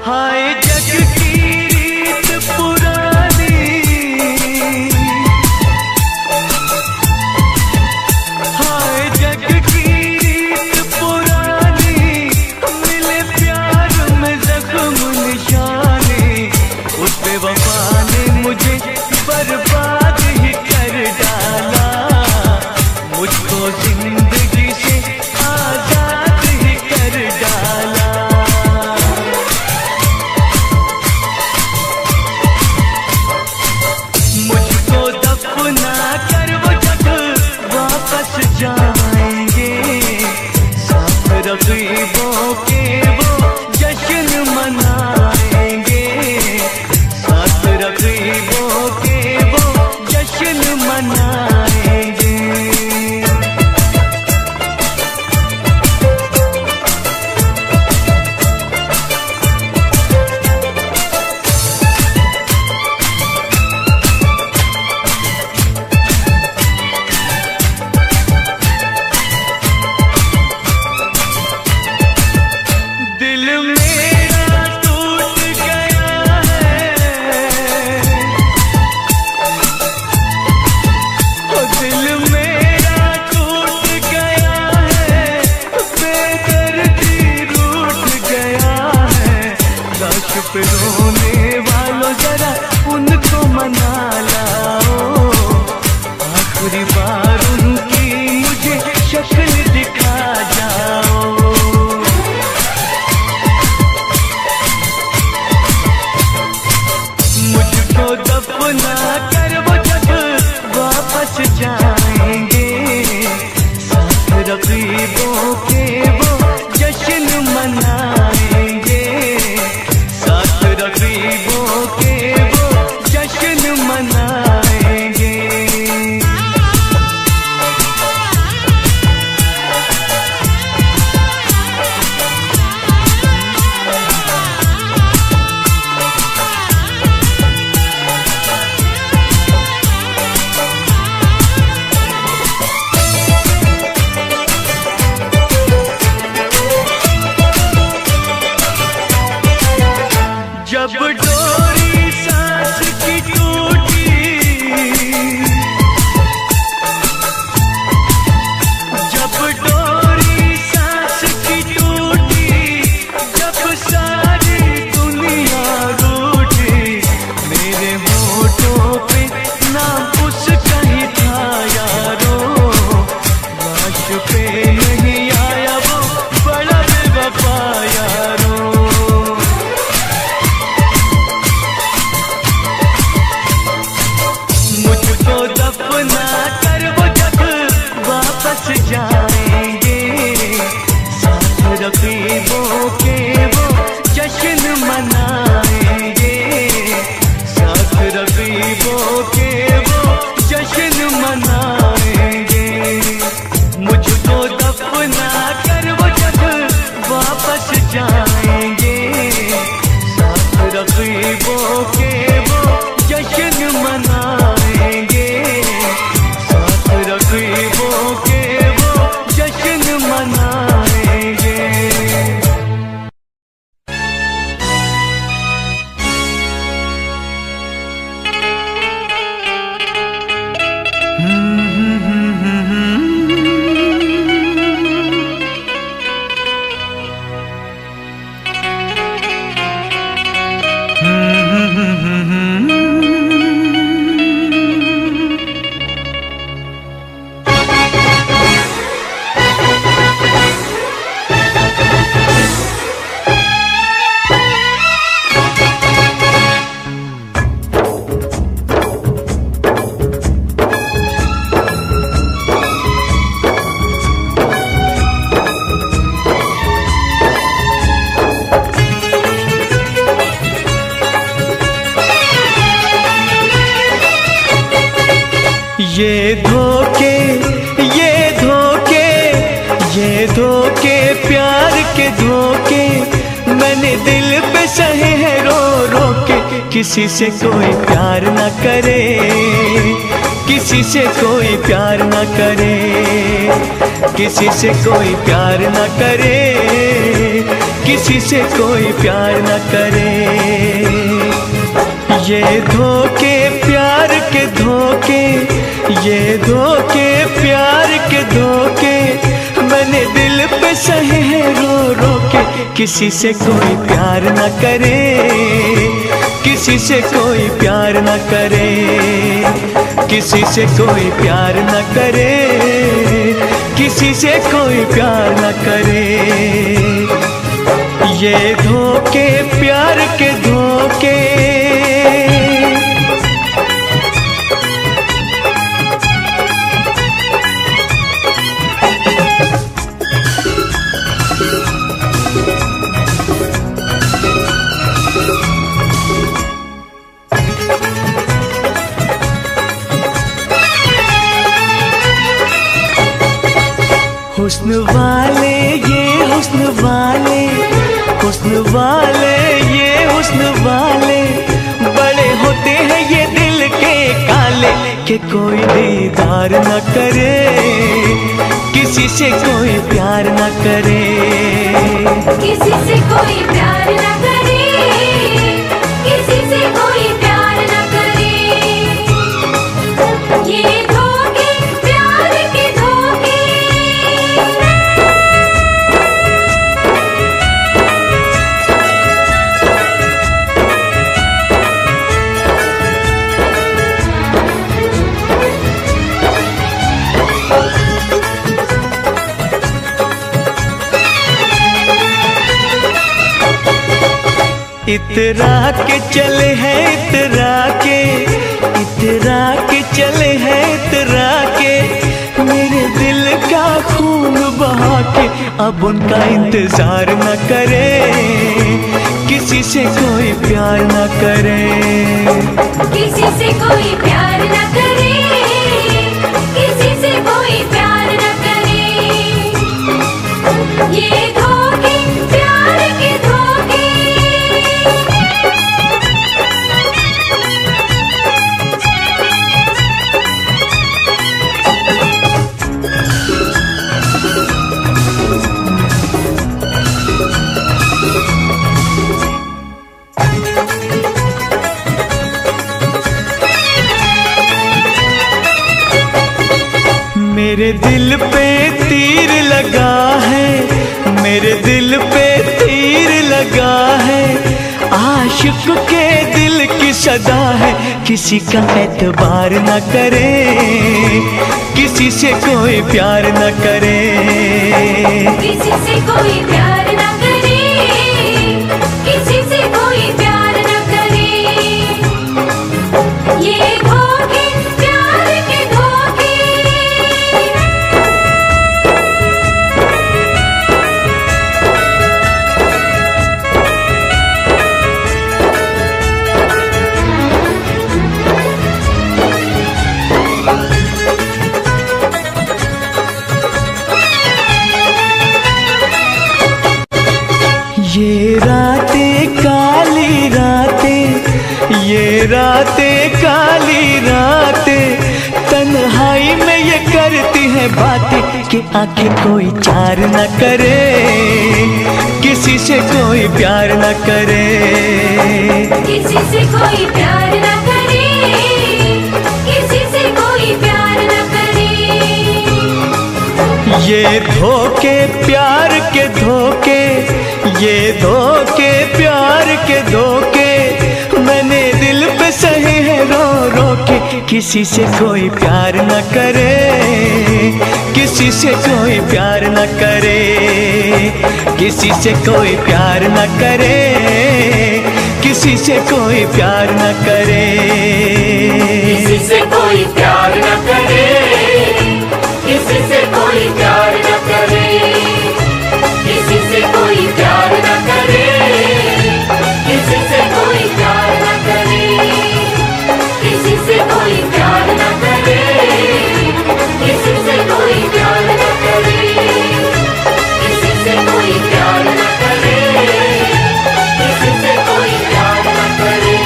Speaker 1: हाय जग की रीत पुरानी, हाय जग की रीत पुरानी, मिले प्यार में जख्म निशानी, उस बेवफा ने मुझे बर्बाद ही कर डाला, मुझको जिंदगी से आजाद ही कर डाला। मुझको दफना कर वो जब वापस जाएंगे, साथ रकीबों के वो जश्न मनाएंगे, साथ रकीबों के वो जश्न मनाएंगे। दिल मेरा टूट गया है, ओ दिल मेरा टूट गया है, बेदर्दी रूठ गया है, लाश पे रोने वालों जरा उनको मना लाओ, आखिरी बार उनकी मुझे शक्ल दिखा जाओ। मुझको दफना कर वो जब वापस जाएंगे, साथ रकीबों के वो जश्न मनाएंगे, साथ रकीबों के वो जश्न मनाएंगे।
Speaker 3: दफना कर वो जब वापस जाएंगे, साथ रकीबों के वो जश्न मनाएंगे, साथ रकीबों के वो जश्न मनाएंगे। मुझको दफना कर वो जब वापस जाएंगे, साथ रकीबों के वो जश्न मनाएंगे, साथ रकीबों के वो जश्न मनाएंगे। ये धोखे, ये धोखे, ये धोखे, प्यार के धोखे मैंने दिल पे सहे हैं रो रो के। किसी से कोई प्यार न करे, किसी से कोई प्यार न करे, किसी से कोई प्यार न करे, किसी से कोई प्यार न करे। ये धोखे प्यार के धोखे, ये धोखे प्यार के धोखे मैंने दिल पे सहे हैं रो रो के। किसी से कोई प्यार न करे, किसी से कोई प्यार न करे, किसी से कोई प्यार न करे, किसी से कोई प्यार न करे। ये धोखे प्यार के धोखे। हुस्न वाले ये हुस्न वाले, हुस्न वाले ये हुस्न वाले बड़े होते हैं ये दिल के काले। कि कोई दीदार न करे, किसी से कोई प्यार न करे,
Speaker 2: किसी से कोई प्यार न करे, किसी से कोई प्यार न करे। ये धोखे प्यार के धोखे।
Speaker 3: इतरा के चले हैं इतरा के, इतरा के चले हैं इतरा के, मेरे दिल का खून बहा के। अब उनका इंतजार न करे, किसी से कोई प्यार न करे,
Speaker 2: किसी से कोई प्यार न करे, किसी से कोई प्यार न करे। ये धोखे प्यार के धोखे।
Speaker 3: मेरे दिल पे तीर लगा है, मेरे दिल पे तीर लगा है, आशिक के दिल की सदा है। किसी का एतबार न करे, किसी से कोई प्यार न करे,
Speaker 2: किसी से कोई प्यार न करे, किसी से कोई प्यार न करे। ये धोखे प्यार के धोखे।
Speaker 3: करती है बातें कि आंखें कोई चार न करे, किसी से कोई प्यार न करे,
Speaker 2: किसी से कोई प्यार न करे, किसी से कोई प्यार न करे।
Speaker 3: ये धोखे प्यार के धोखे, ये धोखे प्यार के धोखे मैंने दिल पे सहे हैं रो रो के। किसी से कोई प्यार न करे, किसी से कोई प्यार न करे, किसी से कोई प्यार न करे, किसी से कोई प्यार न करे,
Speaker 2: किसी से कोई प्यार न करे, किसी से कोई प्यार न करे, किसी से कोई प्यार न करे, किसी से कोई प्यार न करे, किसी से कोई प्यार न करे, किसी से कोई प्यार न करे, किसी से कोई प्यार न करे, किसी से कोई प्यार न करे।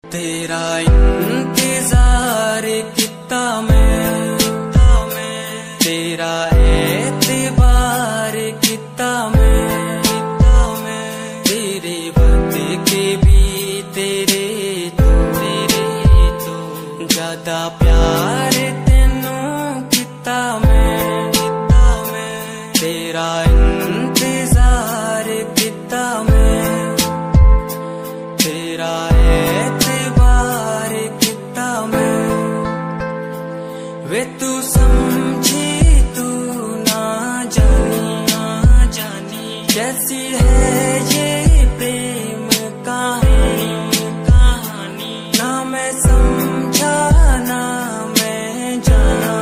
Speaker 4: तेरा इंतजार कितना मैं, तेरा एतबार कितना मैं, तेरे वक्त के भी तेरे तो ज्यादा प्यार तेनू कितना मैं, तेरा इंतजार कितना मैं, तेरा वे तू समझी तू ना जानी कैसी है ये प्रेम कहानी, ना मैं समझा ना मैं जाना,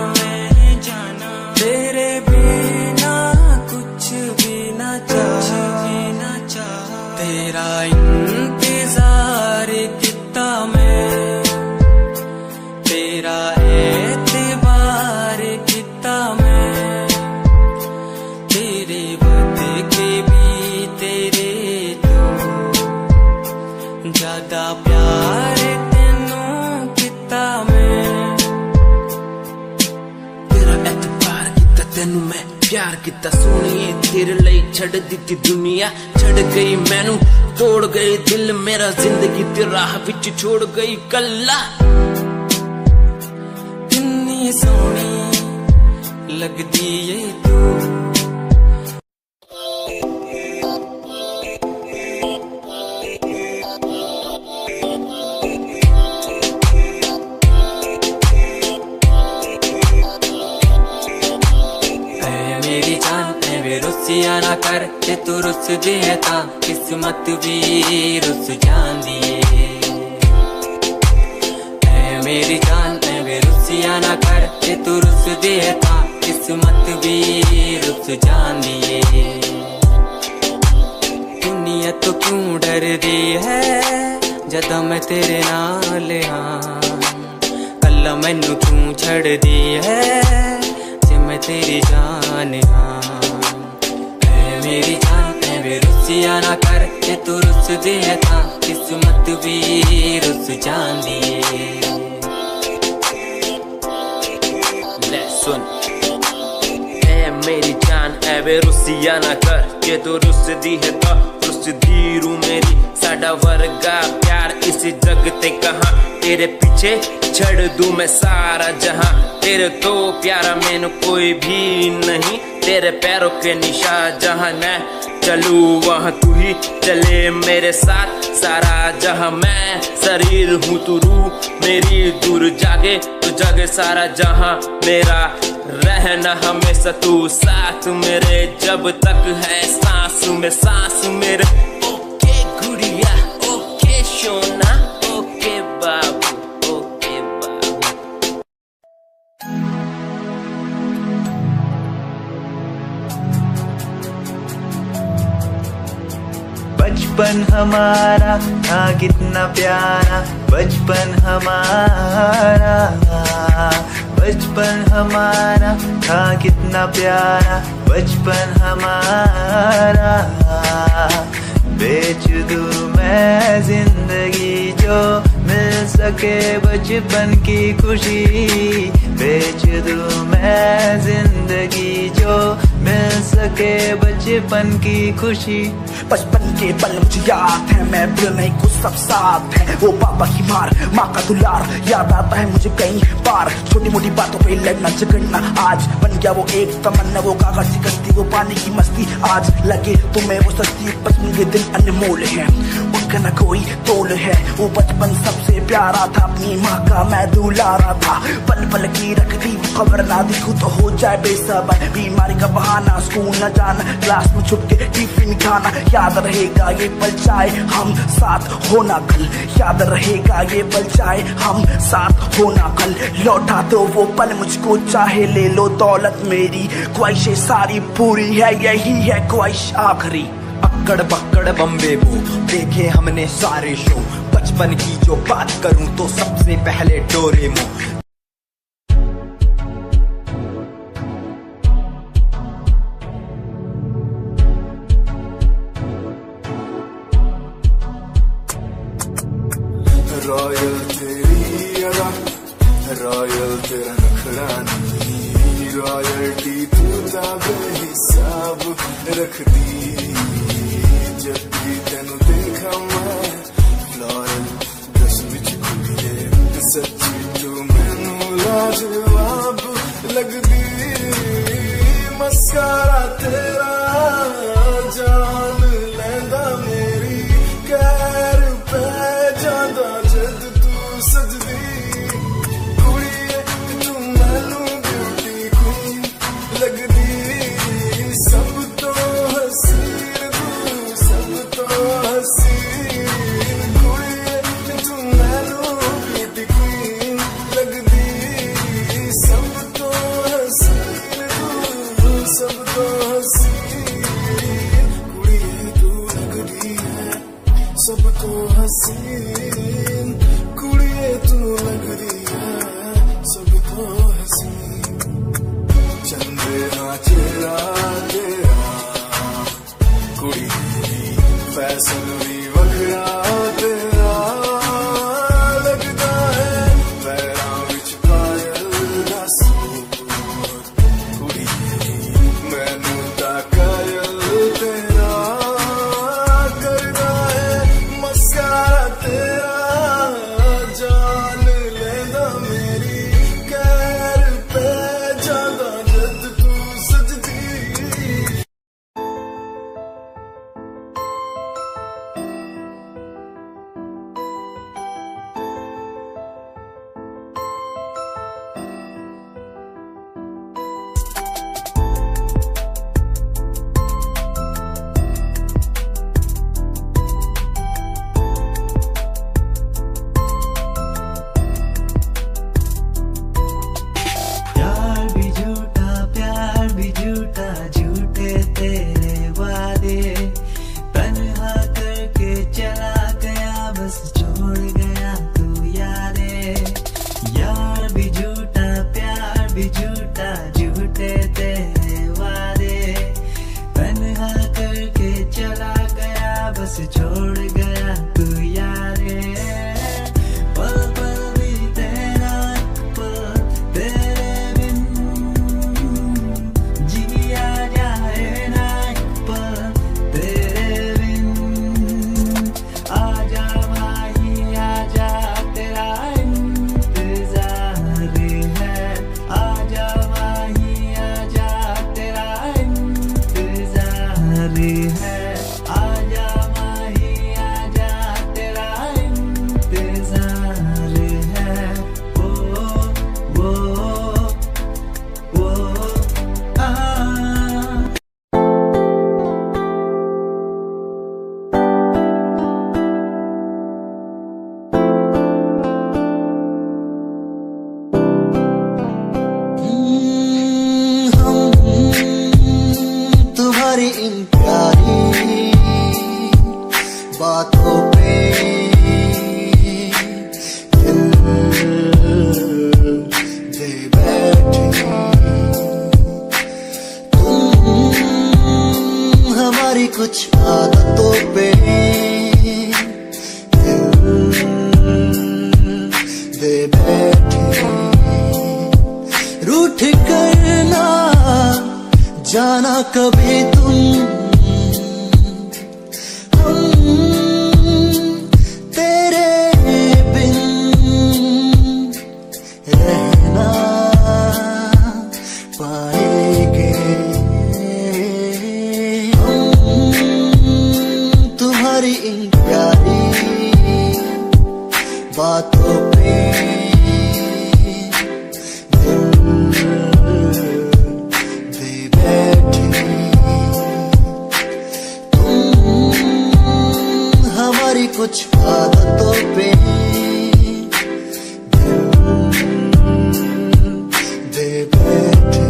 Speaker 4: तेरे बिना कुछ भी ना चाह, तेरा इंतजार कितना मैं, तेरा एतबार कितना मैं, तेरे वक्त के भी तेरे तो ज्यादा प्यार तेनू कितना मैं,
Speaker 5: तेरा एतबार किता तेनू मैं प्यार किता सोनिए, तेरे लिए छड़ दी दुनिया, छड़ गई मैनू तोड़ गई दिल मेरा, जिंदगी तेरी राह विच छोड़ गई कल्ला।
Speaker 4: कितनी सोहनी लगदी ये तू, मेरी जान वे रुसिया ना कर, ते तू रुस दे ता किस्मत भी रुस जांदी है। मेरी जान वे रुसिया ना कर, ते तू रुस दे ता किस्मत भी रुस जांदी है। दुनिया तो क्यों डर दी है जदा मैं तेरे नाल हाँ, कल्ला मैनू क्यों छड़ दी है जे मैं तेरी जान हाँ। मेरी जान वे रुसिया ना कर, ते तू रुस दे था किस्मत भी रुस जांदी
Speaker 5: ले सुन ए मेरी जान एवे रुसिया ना कर, जे तू रुस दी है तो रुस दी रू मेरी, साडा वर्गा प्यार इस जग ते कहां, तेरे पीछे छड़ दूं मैं सारा जहां, तेरे तो प्यारा मैंने कोई भी नहीं। तेरे पैरों के निशान जहां मैं चलूं वहां तू ही चले मेरे साथ, सारा जहां मैं शरीर हूँ तू रूह मेरी, दूर जागे तो जागे सारा जहां मेरा, रहना हमेशा तू साथ मेरे, जब तक है सांस में सांस मेरे। ओके गुड़िया ओके सोना ओके बाबू ओके बाबू।
Speaker 3: बचपन हमारा था कितना प्यारा, बचपन हमारा, बचपन हमारा था कितना प्यारा, बचपन हमारा। बेच दूं मैं जिंदगी जो मिल सके बचपन की खुशी, बेच दूं मैं जिंदगी जो मिल सके बचपन की खुशी।
Speaker 6: बचपन के पल मुझे याद है, मैं भूल नहीं कुछ सब साथ है, वो पापा की मार माँ का दुलार याद आता है मुझे कई बार, छोटी मोटी बातों पे लड़ना झगड़ना आज बन गया वो एक तमन्ना, वो कागज की कश्ती वो पानी की मस्ती, आज लगे तुम्हें वो सस्ती, बचपन के दिन अनमोल है उनका न कोई तोल है, वो बचपन सबसे प्यारा था, अपनी माँ का मैं दुलारा था, पल पल की रखती खबर ना दिखूं तो हो जाए बेसबर, बीमारी का बहाना स्कूल न जाना, क्लास में छुप के टिफिन खाना, याद रहेगा ये पल चाहे हम साथ होना कल, याद रहेगा ये पल चाहे हम साथ होना कल, लौटा दो वो पल मुझको चाहे ले लो दौलत मेरी, ख्वाहिशें सारी पूरी है यही है ख्वाहिश आखिरी।
Speaker 7: अक्कड़ बक्कड़ बम्बे वो देखे हमने सारे शो, बचपन की जो बात करूं तो सबसे पहले डोरेमोन।
Speaker 8: रॉयल तेरी अदा, रॉयल तेरा नखरा नहीं, रॉयल्टी तू बेहिसाब रख दी, जब भी तेनू देखा मैं फ्लोरल दस विच कुड़िए, सच्ची तू मैनू लाजवाब लगदी, मस्कारा तेरा जान लैंदा मेरी, कैर पे जादा जद तू सजदी, कुड़िए तू मैनू ब्यूटी क्वीन लगदी, सब तो हसीन तू सब तो हसीन, कुड़िए तू मैनू ब्यूटी क्वीन लगदी, सब तो हसीन तू सब तो हसीन, कुड़िए तू लगदी है सब तो हसीन, कुड़िए तू लगदी है सब तो हसीन, चंद्रमा चेहरा तेरा, कुड़ी फैशन भी वखरा तेरा, लगदा है पैरां विच पायल दा सूट, कुड़ी मैनू तां कायल तेरा, करदा है मस्कारा तेरा, जान लेंदा मेरी, कैर पे जादा जद तू सजदी।
Speaker 3: प्यार भी झूठा प्यार भी झूठा, झूठे तेरे वादे, तन्हा करके चला गया बस छोड़ गया तू यादें, यार भी झूठा प्यार भी झूठा, झूठे तेरे वादे, तन्हा करके चला गया बस छोड़ गया तू यादें, पल पल बीते ना पल तेरे बिन, जिया जाए ना पल तेरे बिन, आजा माही आजा तेरा इंतजार
Speaker 9: कुछ आदतों पे दे बैठे, रूठ कर ना जाना कभी तुम, तेरे बिन रहना पाएंगे हम, तुम्हारी इन प्यारी बातों पे दिल दे बैठे, हमारी कुछ आदतों पे दे बैठे।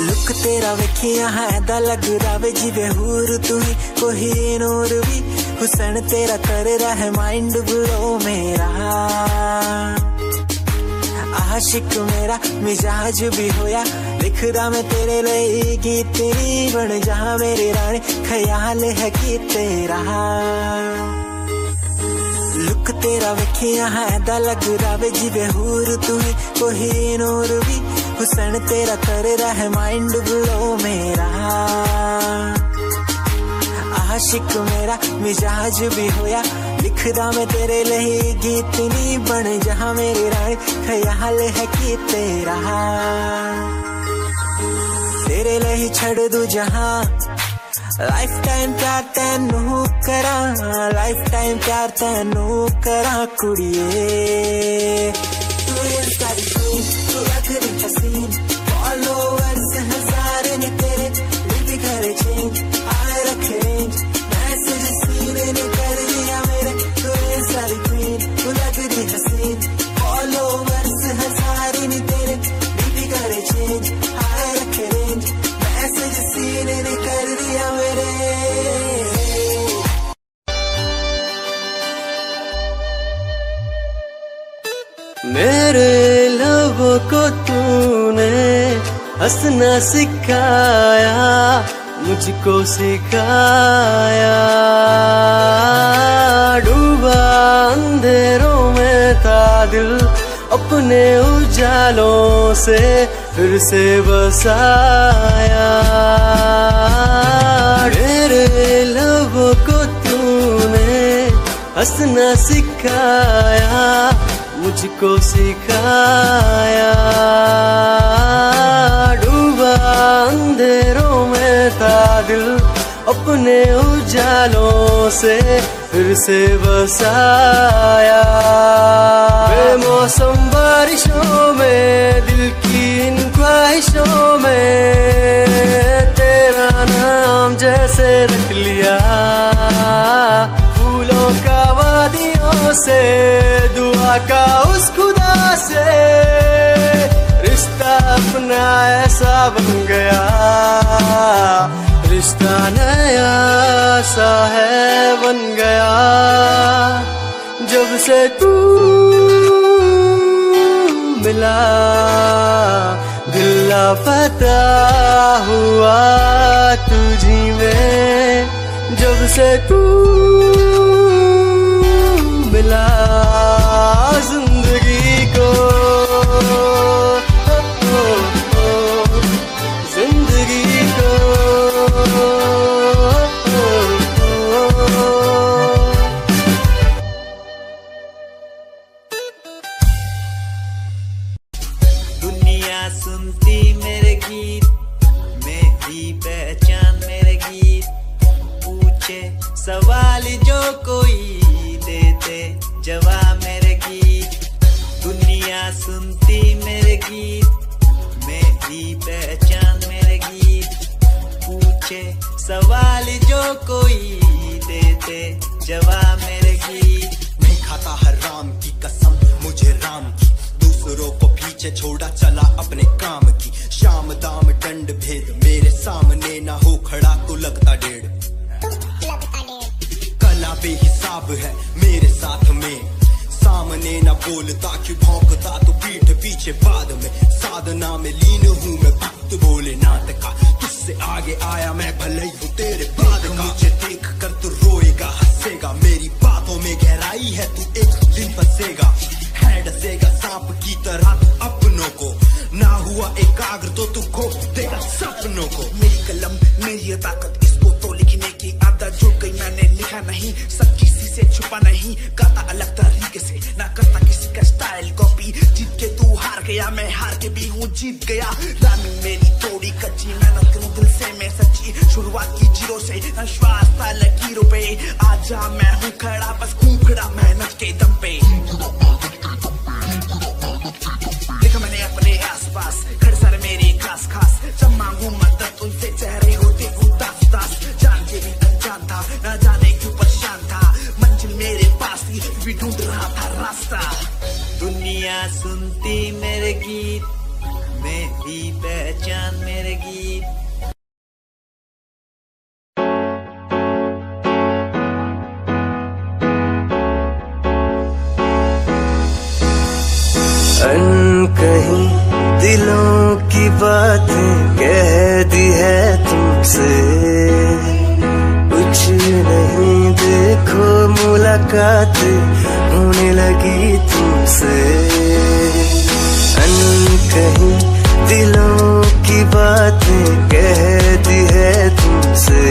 Speaker 10: लुक तेरा वेखिया है दा लगदा वे जिवे हूर तू ही कोई नूर भी, हुसन तेरा कर रहा है माइंड ब्लो मेरा, आशिक मेरा मिजाज भी होया, लिखदा मैं तेरे लिए गीत तेरी बन जा मेरी रानी, ख्याल है कि तेरा लुक तेरा वेखिया है दा लगदा वे जिवे हूर तू ही कोई नूर भी, हुसन तेरा कर रहा है माइंड ब्लो मेरा, आशिक मेरा मिजाज भी होया, लिखदा मैं तेरे लिए गीत नी बन जहां मेरी रानी, ख्याल है कि तेरा तेरे लिए छड़ दूं जहां, लाइफ टाइम प्यार तैनू करा, लाइफ टाइम प्यार तैनू करा कुड़िए, तू सारी क्वीन तू लग रही हसीन, फॉलोअर्स हजार ने तेरे लिपि करे चेंज, आए रखे रेंज, मैसेज सीने ने कर दिया मेरे, तू सारी क्वीन तू लग रही हसीन, फॉलोअर्स हजार ने तेरे लिपि करे चेंज, आए रखे रेंज, मैसेज सीने ने कर दिया मेरे।
Speaker 3: मेरे लबों को तूने हंसना सिखाया, मुझको सिखाया, डूबा अंधेरों में था दिल, अपने उजालों से फिर से बसाया, मेरे लबों को तूने हंसना सिखाया, मुझको सिखाया, डूबा अंधेरों में था दिल, अपने उजालों से फिर से बसाया, बेमौसम बारिशों में दिल की इन ख्वाहिशों में, तेरा नाम जैसे रख लिया, फूलों का वादियों से, दुआ का उस खुदा से, रिश्ता अपना ऐसा बन गया, रिश्ता नया सा है बन गया, जब से तू मिला दिल लापता हुआ तुझी में, जब से तू मिला जिंदगी को, जिंदगी को,
Speaker 10: दुनिया सुनती मेरे गीत, मेरी पहचान मेरे गीत, पूछे सवाल जो कोई देते जवाब मेरे गीत, दुनिया सुनती मेरे गीत, मेरी पहचान मेरे गीत, पूछे सवाल जो कोई देते जवाब मेरे गीत,
Speaker 7: नहीं खाता हराम की कसम मुझे राम की, दूसरों को पीछे छोड़ा चला अपने काम की, शाम दाम दंड भेद मेरे सामने ना हो खड़ा तो लगता डेढ़, बेहिसाब है मेरे साथ में। सामने न बोलता कि भौंकता तो पीठ पीछे बाद में। साधना में लीन हूँ मैं भक्त भोलेनाथ का, तुझसे आगे आया मैं भले ही हूँ तेरे बाद का। मुझे देख कर तू रोएगा हंसेगा, मेरी बातों में गहराई है तू एक दिन फंसेगा। है डसेगा सांप की तरह तू अपनों को, ना हुआ एकाग्र तो तू खो देगा सपनों को।
Speaker 6: मेरी कलम मेरी ये ताकत, इसको तो लिखने की आदत जुड़ गई। मैंने लिखा नहीं सब किसी से छुपा नहीं, गाता अलग तरीके से ना करता किसी का स्टाइल कॉपी। जीत के तू हार गया, मैं हार के भी हूँ जीत गया। रानी मेरी थोड़ी कच्ची, मेहनत करूँ दिल से मैं सच्ची। शुरुआत की जीरो से विश्वास था लकीरों पे, आजा मैं हूँ खड़ा बस खून खड़ा मेहनत के दम पे। देखा मैंने अपने आसपास खड़े सारे मेरे खास खास, जब मांगू मदद उनसे चेहरे होते उदास उदास। जान के भी अनजान था, न जाने क्यों परेशान था, मंजिल मेरे पास थी भी ढूंढ रहा था रास्ता।
Speaker 10: दुनिया सुनती मेरे गीत, मेरी पहचान मेरे गीत।
Speaker 3: कहीं दिलों की बातें कह दी है तुमसे, कुछ नहीं देखो मुलाकातें होने लगी तुमसे। कहीं दिलों की बातें कह दी है तुमसे,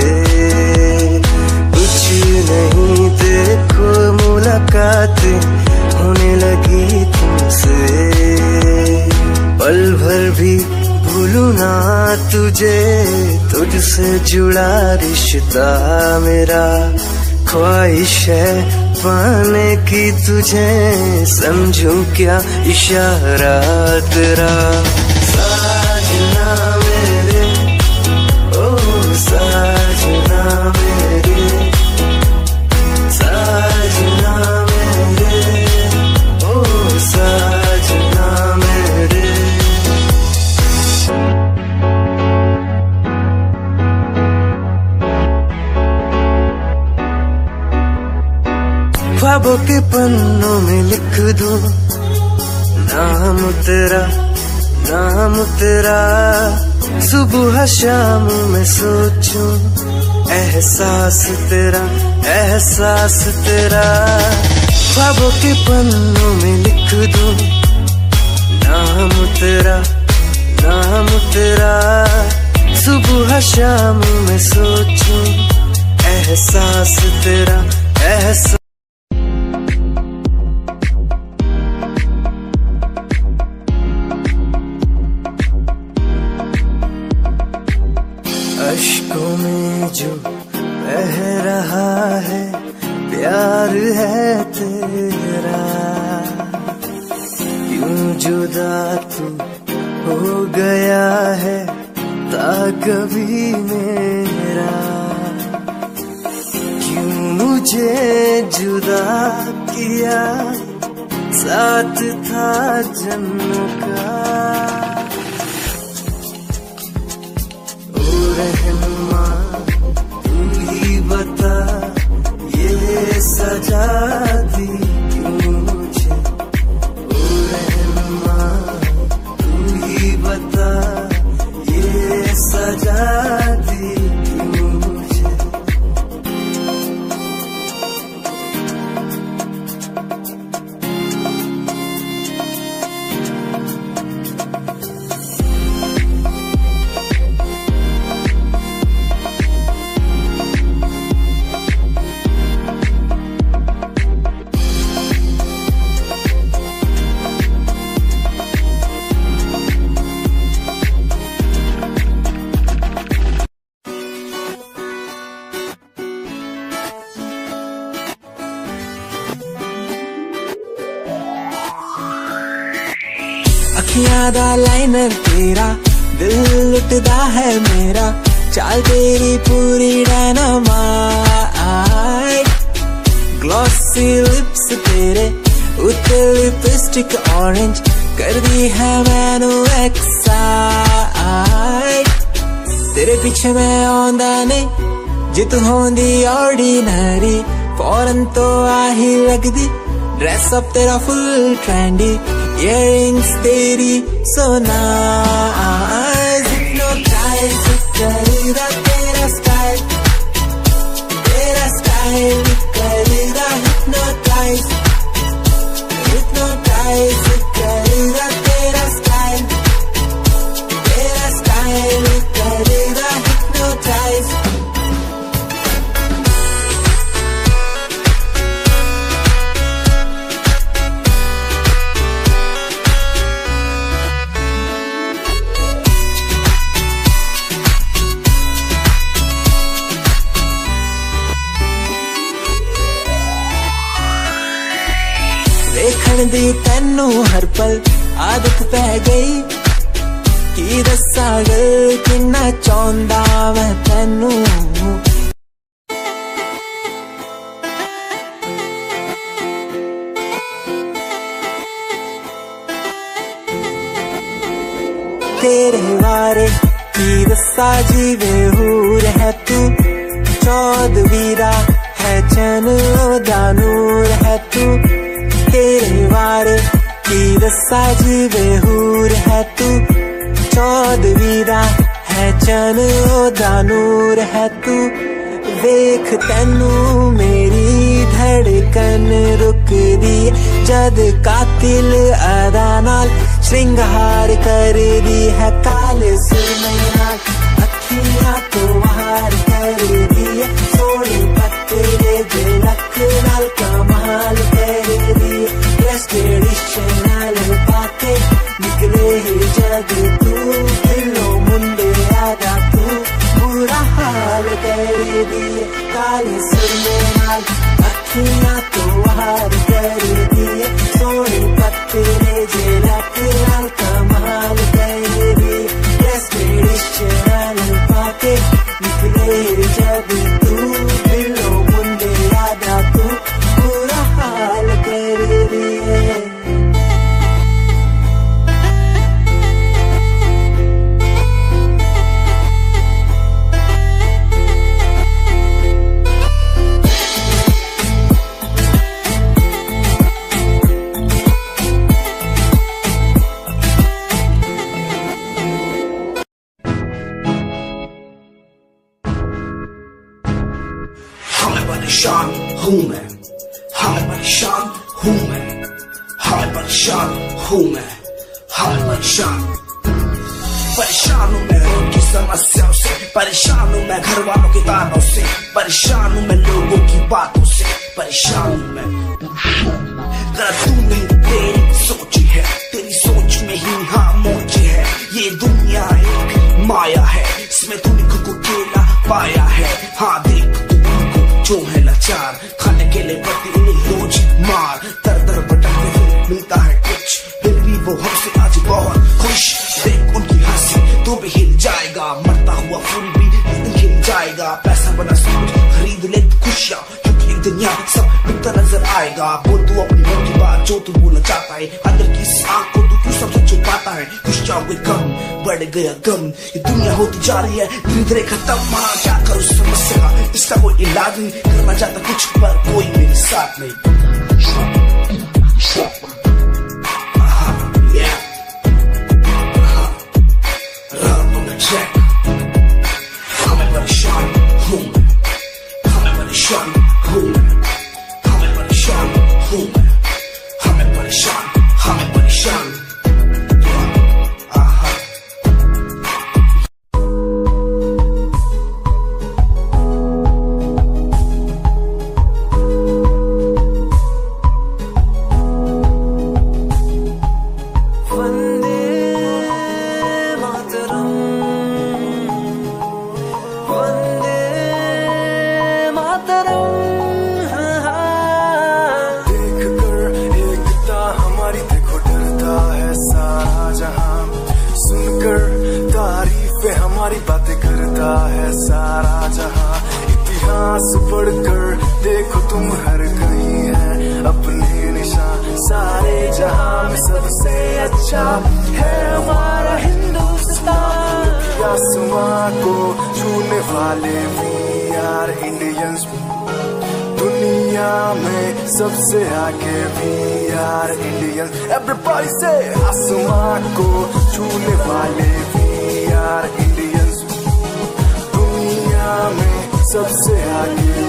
Speaker 3: कुछ नहीं देखो मुलाकातें होने लगी तुमसे। पल भर भी भूलूं ना तुझे, तुझसे जुड़ा रिश्ता मेरा। ख्वाहिश है पाने की तुझे, समझूं क्या इशारा तेरा। साजना मेरे ओ साजना मेरे, साजना मेरे ओ साजना मेरे। ख्वाबों के पन्नों में लिख दूं नाम तेरा, नाम तेरा। सुबह शाम में सोचूं एहसास तेरा, एहसास तेरा। ख्वाबों के पन्नों में लिख दूं नाम तेरा, नाम तेरा। सुबह शाम में सोचूं एहसास तेरा, एहसास। अश्कों में जो बह रहा है प्यार है तेरा, क्यों जुदा तू हो गया है ता कभी मेरा। क्यों मुझे जुदा किया, साथ था जन्म का। रहनुमा तू ही बता, ये सजा दी क्यों मुझे। ओ रहनुमा तू ही बता, ये सजा दी क्यों मुझे।
Speaker 10: अखियां दा लाइनर तेरा, दिल लुटदा है मेरा। चाल तेरी पूरी डायनामाइट, ग्लॉसी लिप्स तेरे उत्ते लिपस्टिक ऑरेंज कर दी है मैनू एक्साइट। तेरे पीछे मैं आंदा नहीं जे तू होंदी ऑर्डिनरी, फौरन तो आ ही लगदी ड्रेस अप तेरा फुल ट्रेंडी इयररिंग्स तेरी सोना हिप्नोटाइज करेगा तेरा स्टाइल करेगा हिप्नोटाइज करेगा तेरा स्टाइल करेगा हिप्नोटाइज देखण दी तैनू हर पल आदत पै गई की दस्सा गल किन्ना चाहुंदा मैं तैनू तेरे बारे की दस्सा जीवे हूर है तू चौदवीरा है चैन ओदा नूर है तू तेरे बारे की दस्सा जीवे हूर है तू चौदवीरा है चन ओदा नूर है तू वेख तैनू मेरी धड़कन रुक दी जद कातिल अदा नाल श्रृंगार कर दी है काले सुरमैया अखियां तो वार कर दी है सोने पत्ते दे लक नाल कमाल कर दी ट्रेडिशनल पाके निकले जग तू दिलो मुंडे आदा तू बुरा हाल कर दी काले सुरमे नाल अखियां तो वार कर दी सोने पत्ते जे लक नाल कमाल कर दी ट्रेडिशनल पाके निकले जग तू दिलो मुंडे आदा तू बुरा हाल कर दी
Speaker 6: परेशान हूँ मैं, हाँ परेशान हूँ मैं, हाँ परेशान हूँ मैं, हाँ परेशान हूँ मैं रोड की समस्याओं से, परेशान हूँ मैं घर वालों के तानों से, परेशान हूँ मैं लोगों की बातों से, परेशान हूँ मैं जरा तू नहीं तेरी सोच है, तेरी सोच में ही हाँ मोच है, ये दुनिया एक माया है, इसमें तूने खुद को अकेला पाया है, हाँ देख जो है लाचार खाने के लिए पड़ती उन्हें रोज मार दर दर भटकते हुए मिलता है कुछ फिर भी वो हमसे आज बहुत खुश देख उनकी हंसी तो भी हिल जाएगा मरता हुआ फूल भी एक दिन खिल जाएगा पैसा बना सब खरीद ले खुशियाँ क्योंकि एक दिन यहाँ सब मिलता नजर आएगा बोल तू अपनी मन की बात जो तू बोलना चाहता है अंदर की इस आँख को तू सबसे छुपाता है खुश जाओगे कम बढ़ गया गम ये दुनिया होती जा रही है धीरे धीरे खत्म हाँ क्या करूँ समस्या का इसका कोई इलाज नहीं करना चाहता कुछ पर कोई मेरे साथ नहीं हमें परेशान हूँ मैं हमें परेशान हूँ मैं हमें परेशान हूँ मैं हमें परेशान
Speaker 8: हमारी बातें करता है सारा जहां इतिहास पढ़कर देखो तुम हर कहीं है अपने निशान सारे जहां में सबसे अच्छा है हमारा हिंदुस्तान आसमां को छूने वाले वी आर इंडियंस दुनिया दुनिया में सबसे आगे भी यार इंडियन। एवरीबॉडी से आसमान को छूने वाले भी यार इंडियंस। दुनिया में सबसे आगे